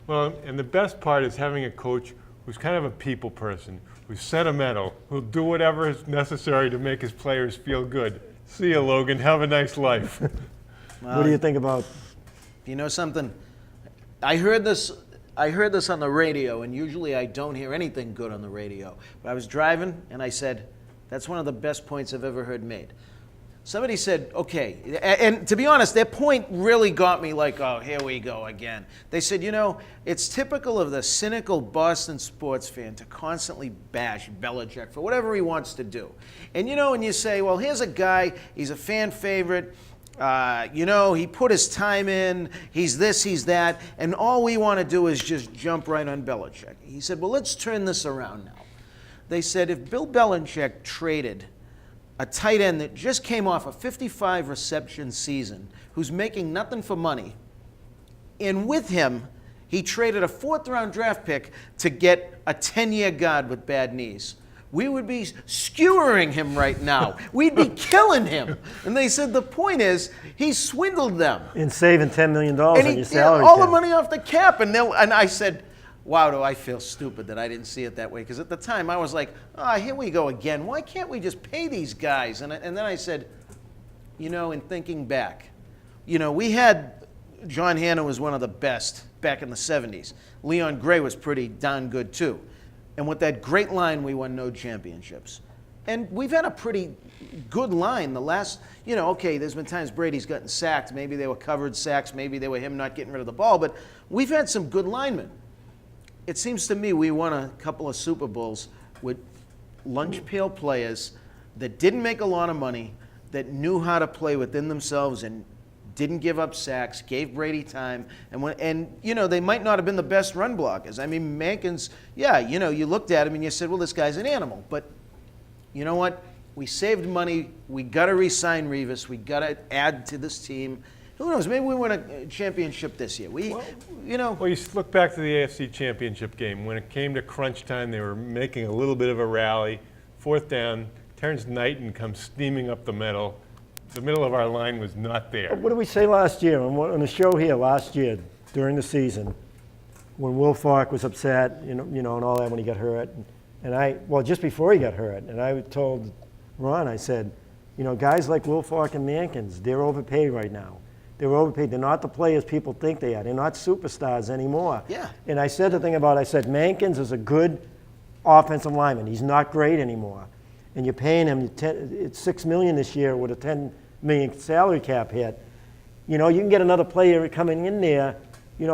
Well, and the best part is having a coach who's kind of a people person, who's sentimental, who'll do whatever is necessary to make his players feel good. See you, Logan. Have a nice life. What do you think about? You know something? I heard this on the radio, and usually I don't hear anything good on the radio. But I was driving, and I said, that's one of the best points I've ever heard made. Somebody said, okay, and to be honest, their point really got me like, oh, here we go again. They said, it's typical of the cynical Boston sports fan to constantly bash Belichick for whatever he wants to do. And and you say, well, here's a guy, he's a fan favorite, he put his time in, he's this, he's that, and all we want to do is just jump right on Belichick. He said, well, let's turn this around now. They said, if Bill Belichick traded a tight end that just came off a 55 reception season, who's making nothing for money, and with him, he traded a 4th-round draft pick to get a 10-year guard with bad knees, we would be skewering him right now. We'd be killing him. And they said the point is, he swindled them. And saving $10 million on And he your did salary all cap. the money off the cap. And I said, wow, do I feel stupid that I didn't see it that way. Because at the time, I was like, here we go again. Why can't we just pay these guys? And then I said, in thinking back, we had John Hanna was one of the best back in the 70s. Leon Gray was pretty darn good, too. And with that great line, we won no championships. And we've had a pretty good line the last, okay, there's been times Brady's gotten sacked. Maybe they were covered sacks. Maybe they were him not getting rid of the ball. But we've had some good linemen. It seems to me we won a couple of Super Bowls with lunch pail players that didn't make a lot of money, that knew how to play within themselves and didn't give up sacks, gave Brady time, and they might not have been the best run blockers. I mean, Mankins, you looked at him and you said, well, this guy's an animal. But you know what? We saved money. We got to re-sign Revis. We got to add to this team. Who knows? Maybe we win a championship this year. Well, you look back to the AFC Championship game. When it came to crunch time, they were making a little bit of a rally. 4th down, Terrence Knighton comes steaming up the middle. The middle of our line was not there. What did we say last year on the show here last year during the season when Will Falk was upset, and all that when he got hurt, and just before he got hurt, and I told Ron, I said, guys like Will Falk and Mankins, they're overpaid right now. They're overpaid. They're not the players people think they are. They're not superstars anymore. Yeah. And I said Mankins is a good offensive lineman. He's not great anymore. And you're paying him it's $6 million this year with a $10 million salary cap hit. You can get another player coming in there,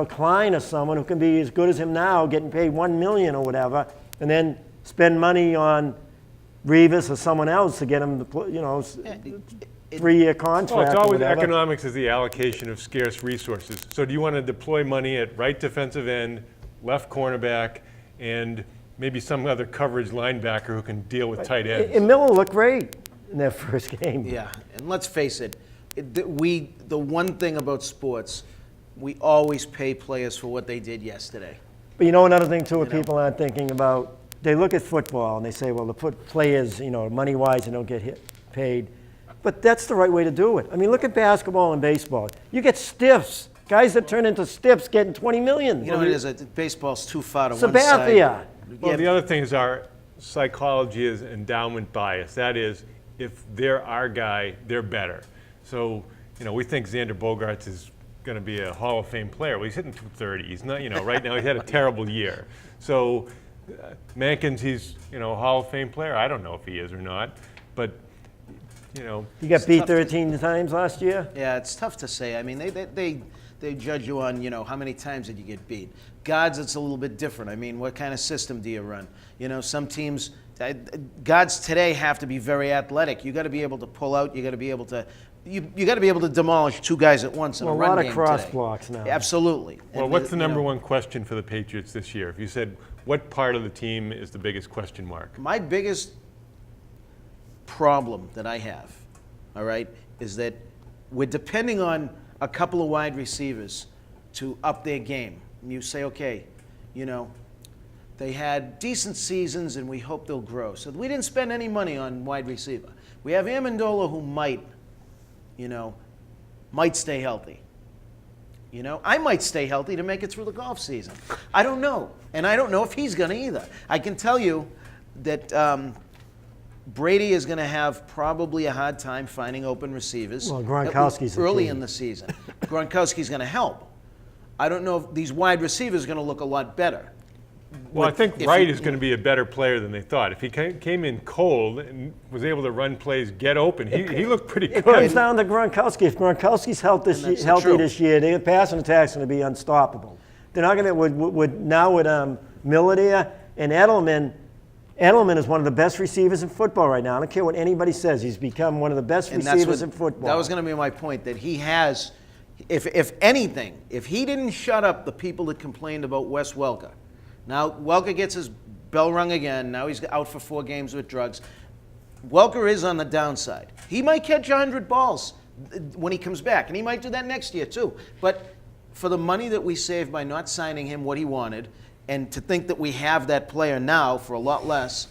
Klein or someone who can be as good as him now, getting paid $1 million or whatever, and then spend money on Revis or someone else to get him the 3-year contract. Well, it's or always whatever. economics is the allocation of scarce resources. So do you want to deploy money at right defensive end, left cornerback, and maybe some other coverage linebacker who can deal with tight ends? And Miller looked great in that first game. Yeah, and let's face it, the one thing about sports, we always pay players for what they did yesterday. But another thing too, what people aren't thinking about, they look at football and they say, well, the players, money-wise, they don't get paid. But that's the right way to do it. I mean, look at basketball and baseball. You get stiffs. Guys that turn into stiffs getting $20 million. It is. Baseball's too far to one side. Sabathia. Well, the other thing is our psychology is endowment bias. That is, if they're our guy, they're better. So, we think Xander Bogaerts is going to be a Hall of Fame player. Well, he's hitting 230. He's not, right now he's had a terrible year. So, Mankins, he's, a Hall of Fame player. I don't know if he is or not, but, You got beat 13 times last year? Yeah, it's tough to say. I mean, they judge you on, how many times did you get beat. Guards, it's a little bit different. I mean, what kind of system do you run? Some teams, guards today have to be very athletic. You got to be able to pull out. You got to be able to, you got to be able to demolish 2 guys at once in a run game today. A lot of cross blocks now. Absolutely. Well, what's the number one question for the Patriots this year? If you said, what part of the team is the biggest question mark? My biggest problem that I have, all right, is that we're depending on a couple of wide receivers to up their game. And you say, okay, they had decent seasons and we hope they'll grow. So we didn't spend any money on wide receiver. We have Amendola who might stay healthy. I might stay healthy to make it through the golf season. I don't know. And I don't know if he's going to either. I can tell you that Brady is going to have probably a hard time finding open receivers. Well, Gronkowski's early in the season. Gronkowski's going to help. I don't know if these wide receivers are going to look a lot better. Well, I think Wright is going to be a better player than they thought. If he came in cold and was able to run plays, get open, he looked pretty It comes good. down to Gronkowski. If Gronkowski's healthy true. this year, their passing attack's going to be unstoppable. They're not going to with Miller there and Edelman. Edelman is one of the best receivers in football right now. I don't care what anybody says. He's become one of the best receivers in football. That was going to be my point, that he has, if anything, if he didn't shut up the people that complained about Wes Welker. Now, Welker gets his bell rung again. Now he's out for 4 games with drugs. Welker is on the downside. He might catch 100 balls when he comes back, and he might do that next year too. But for the money that we saved by not signing him what he wanted, and to think that we have that player now for a lot less,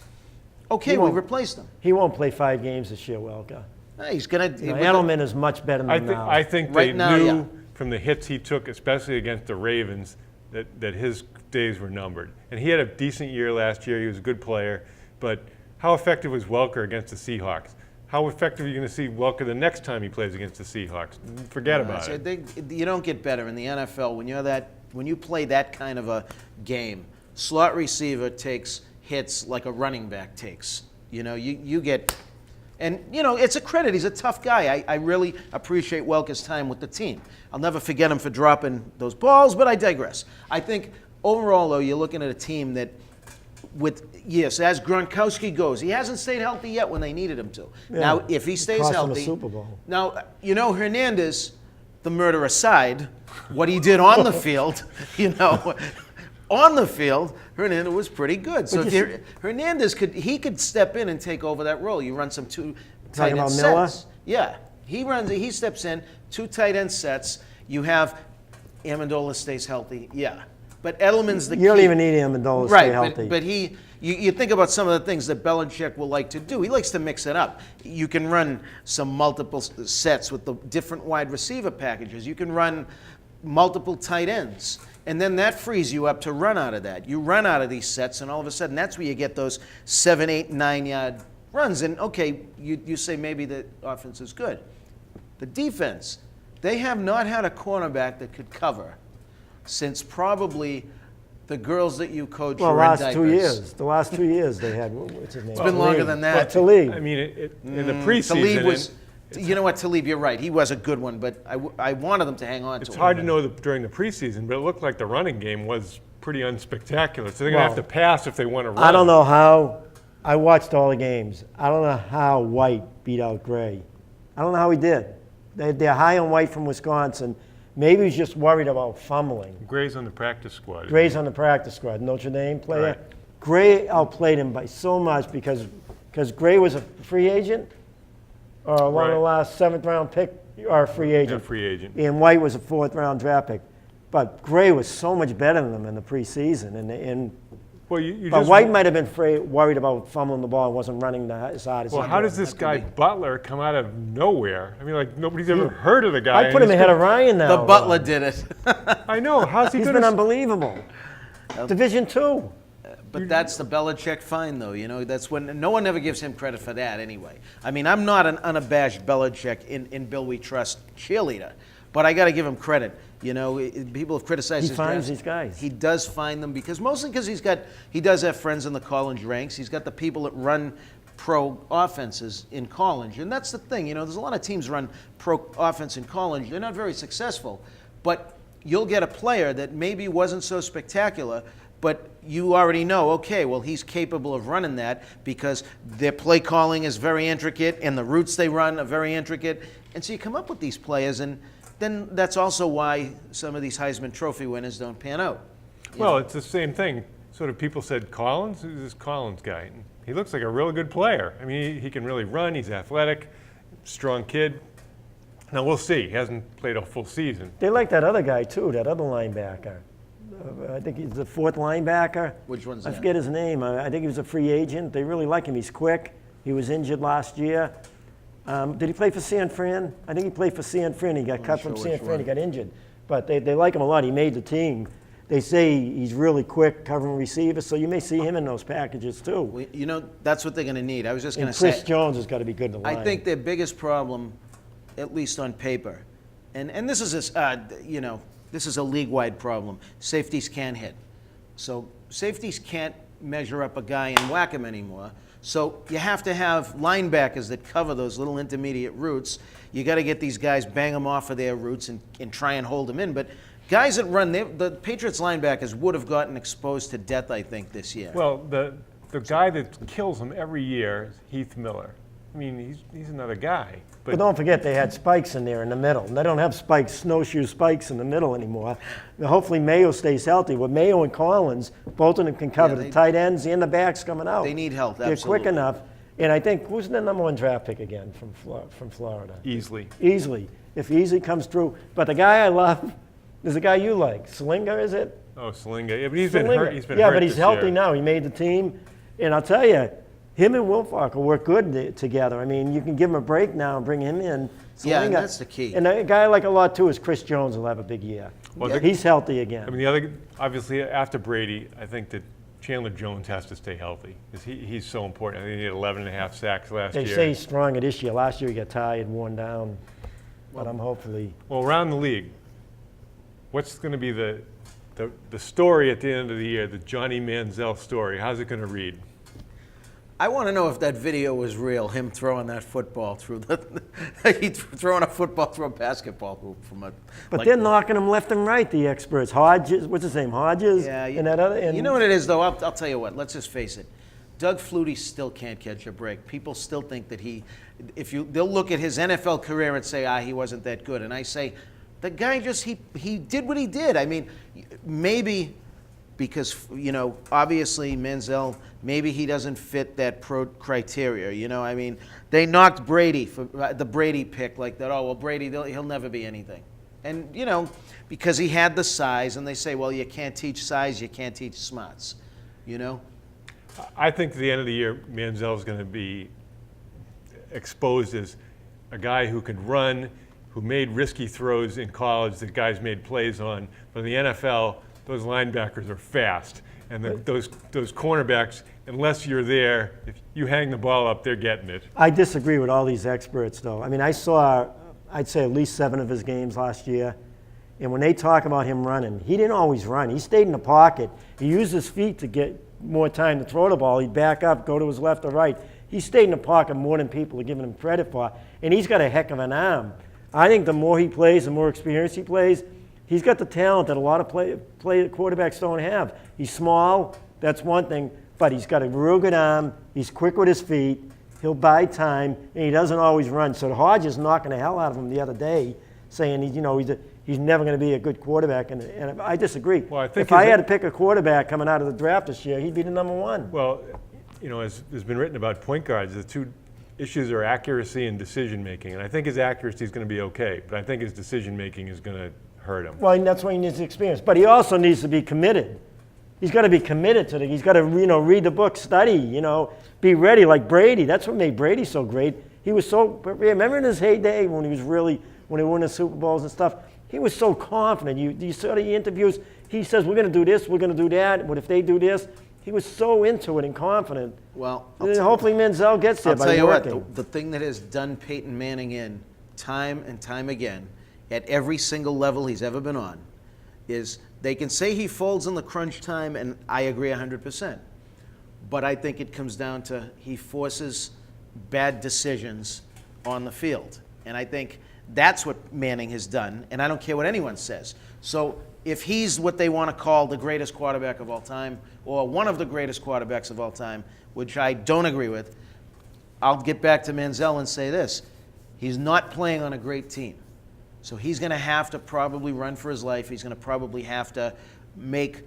okay, we replaced him. He won't play 5 games this year, Welker. He's going to. Edelman is much better than now. I think Right they now, knew yeah. from the hits he took, especially against the Ravens, that his days were numbered. And he had a decent year last year. He was a good player. But how effective was Welker against the Seahawks? How effective are you going to see Welker the next time he plays against the Seahawks? Forget about it. You don't get better in the NFL when you play that kind of a game. Slot receiver takes hits like a running back takes. You get, and it's a credit. He's a tough guy. I really appreciate Welker's time with the team. I'll never forget him for dropping those balls, but I digress. I think overall, though, you're looking at a team that, as Gronkowski goes, he hasn't stayed healthy yet when they needed him to. Yeah. Now, if he stays Cost them a healthy, Super Bowl. now Hernandez, the murder aside, what he did on the field, on the field, Hernandez was pretty good. So Hernandez could step in and take over that role. You run some 2 tight end about Miller? sets. Yeah, he steps in 2 tight end sets. You have Amendola stays healthy. Yeah. But Edelman's the key. You don't even need Amendola to stay healthy. But you think about some of the things that Belichick will like to do. He likes to mix it up. You can run some multiple sets with the different wide receiver packages. You can run multiple tight ends. And then that frees you up to run out of that. You run out of these sets, and all of a sudden, that's where you get those 7, 8, 9-yard runs. And, okay, you say maybe the offense is good. The defense, they have not had a cornerback that could cover since probably the girls that you coach Well, were in diapers. the last 2 years they had, what's his name? It's been longer than that. Talib. I mean, in the preseason, Talib was, you know what, Talib, you're right. He was a good one, but I wanted them to hang on to it's him. hard to know during the preseason, but it looked like the running game was pretty unspectacular. So they're going to have to pass if they want to run. I don't know how. I watched all the games. I don't know how White beat out Gray. I don't know how he did. They're high on White from Wisconsin. Maybe he's just worried about fumbling. Gray's on the practice squad. Gray's on the practice squad, Notre Dame player. Right. Gray outplayed him by so much because Gray was a free agent or one of the last 7th-round pick or a free agent. A free agent. And White was a 4th-round draft pick. But Gray was so much better than him in the preseason. Well, you But just White might have been worried about fumbling the ball and wasn't running as hard as he Well, did. how does this guy Butler come out of nowhere? I mean, like nobody's ever heard of the guy. I put him ahead of Ryan now. The Butler did it. I know. How's he He's going been to? unbelievable. Division II. But that's the Belichick find, though. That's when no one ever gives him credit for that anyway. I mean, I'm not an unabashed Belichick in Bill We Trust cheerleader, but I got to give him credit. People have criticized He his finds drafts. these guys. He does find them mostly because he does have friends in the college ranks. He's got the people that run pro offenses in college, and that's the thing. There's a lot of teams run pro offense in college. They're not very successful, but you'll get a player that maybe wasn't so spectacular, but you already know, okay, well, he's capable of running that because their play calling is very intricate and the routes they run are very intricate. And so you come up with these players, and then that's also why some of these Heisman Trophy winners don't pan out. Well, it's the same thing. Sort of people said Collins. Who's this Collins guy? He looks like a real good player. I mean, he can really run. He's athletic, strong kid. Now we'll see. He hasn't played a full season. They like that other guy, too, that other linebacker. I think he's the 4th linebacker. Which one's I that? forget his name. I think he was a free agent. They really like him. He's quick. He was injured last year. Did he play for San Fran? I think he played for San Fran. He got cut from sure San which Fran. one. He got injured. But they like him a lot. He made the team. They say he's really quick covering receivers, so you may see him in those packages, too. That's what they're going to need. I was just going And to say. Chris Jones has got to be good in the line. I think their biggest problem, at least on paper, and this is this is a league-wide problem. Safeties can't hit. So safeties can't measure up a guy and whack him anymore. So you have to have linebackers that cover those little intermediate routes. You got to get these guys, bang them off of their routes and try and hold them in. But guys that run, the Patriots linebackers would have gotten exposed to death, I think, this year. Well, the guy that kills him every year is Heath Miller. I mean, he's another guy. But don't forget, they had spikes in there in the middle. And they don't have spikes, snowshoe spikes in the middle anymore. Now, hopefully Mayo stays healthy. With Mayo and Collins, both of them can cover the tight ends and the backs coming out. They need help, They're absolutely. quick enough. And I think, who's the number 1 draft pick again from Florida? Easily. Easily. If Easily comes through. But the guy I love is the guy you like. Slinger, is it? Oh, Salinga. Yeah, but he's been Slinger. hurt. He's been yeah, hurt but he's this healthy year. now. He made the team. And I'll tell you, him and Wilfork will work good together. I mean, you can give him a break now and bring him in. Yeah, and Slinger. that's the key. And a guy I like a lot, too, is Chris Jones will have a big year. Well, He's healthy again. I mean, the other, obviously, after Brady, I think that Chandler Jones has to stay healthy because he's so important. I think he had 11.5 sacks last They year. say he's stronger this year. Last year he got tired, worn down. But I'm hopefully. Well, around the league, what's going to be the story at the end of the year, the Johnny Manziel story? How's it going to read? I want to know if that video was real, him throwing that football through throwing a football through a basketball hoop from a. But they're knocking him left and right, the experts. Hodges, what's his name? Hodges? Yeah, and that other. And you know what it is, though? I'll tell you what. Let's just face it. Doug Flutie still can't catch a break. People still think that they'll look at his NFL career and say, he wasn't that good. And I say, the guy he did what he did. I mean, maybe because, obviously Manziel, maybe he doesn't fit that pro criteria. I mean, they knocked Brady for the Brady pick like that. Oh, well, Brady, he'll never be anything. And, because he had the size, and they say, well, you can't teach size, you can't teach smarts, I think at the end of the year, Manziel is going to be exposed as a guy who can run, who made risky throws in college that guys made plays on. But in the NFL, those linebackers are fast. And those cornerbacks, unless you're there, if you hang the ball up, they're getting it. I disagree with all these experts, though. I mean, I saw, I'd say at least 7 of his games last year. And when they talk about him running, he didn't always run. He stayed in the pocket. He used his feet to get more time to throw the ball. He'd back up, go to his left or right. He stayed in the pocket more than people are giving him credit for. And he's got a heck of an arm. I think the more he plays, the more experience he plays, he's got the talent that a lot of quarterbacks don't have. He's small, that's one thing, but he's got a real good arm. He's quick with his feet. He'll buy time, and he doesn't always run. So Hodges knocking the hell out of him the other day, saying he's never going to be a good quarterback, and I disagree. Well, I think if I had to pick a quarterback coming out of the draft this year, he'd be the number 1. Well, as there's been written about point guards, the 2 issues are accuracy and decision making. And I think his accuracy is going to be okay, but I think his decision making is going to hurt him. Well, and that's why he needs experience. But he also needs to be committed. He's got to be committed to he's got to, read the book, study, be ready like Brady. That's what made Brady so great. He was so, remember in his heyday when he won the Super Bowls and stuff, he was so confident. You saw the interviews, he says, we're going to do this, we're going to do that, but if they do this, he was so into it and confident. Well, and hopefully Manziel gets there by working. I'll tell you what, the thing that has done Peyton Manning in time and time again, at every single level he's ever been on, is they can say he folds in the crunch time, and I agree 100%. But I think it comes down to he forces bad decisions on the field. And I think that's what Manning has done, and I don't care what anyone says. So if he's what they want to call the greatest quarterback of all time, or one of the greatest quarterbacks of all time, which I don't agree with, I'll get back to Manziel and say this. He's not playing on a great team. So he's going to have to probably run for his life. He's going to probably have to make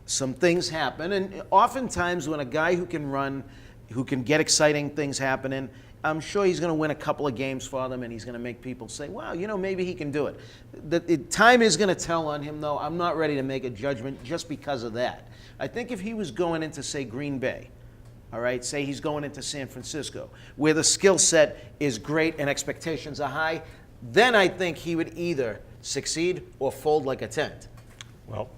some things happen. And oftentimes when a guy who can run, who can get exciting things happening, I'm sure he's going to win a couple of games for them, and he's going to make people say, wow, maybe he can do it. Time is going to tell on him, though. I'm not ready to make a judgment just because of that. I think if he was going into, say, Green Bay, all right, say he's going into San Francisco, where the skill set is great and expectations are high, then I think he would either succeed or fold like a tent. Well,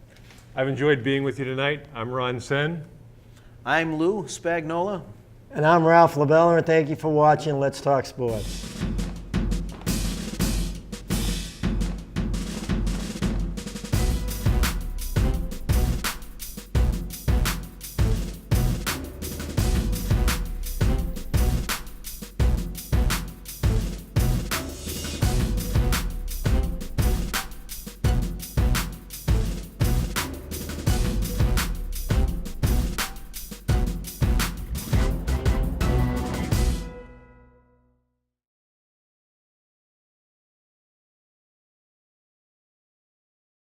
I've enjoyed being with you tonight. I'm Ron Sen. I'm Lou Spagnola. And I'm Ralph LaBella, and thank you for watching Let's Talk Sports.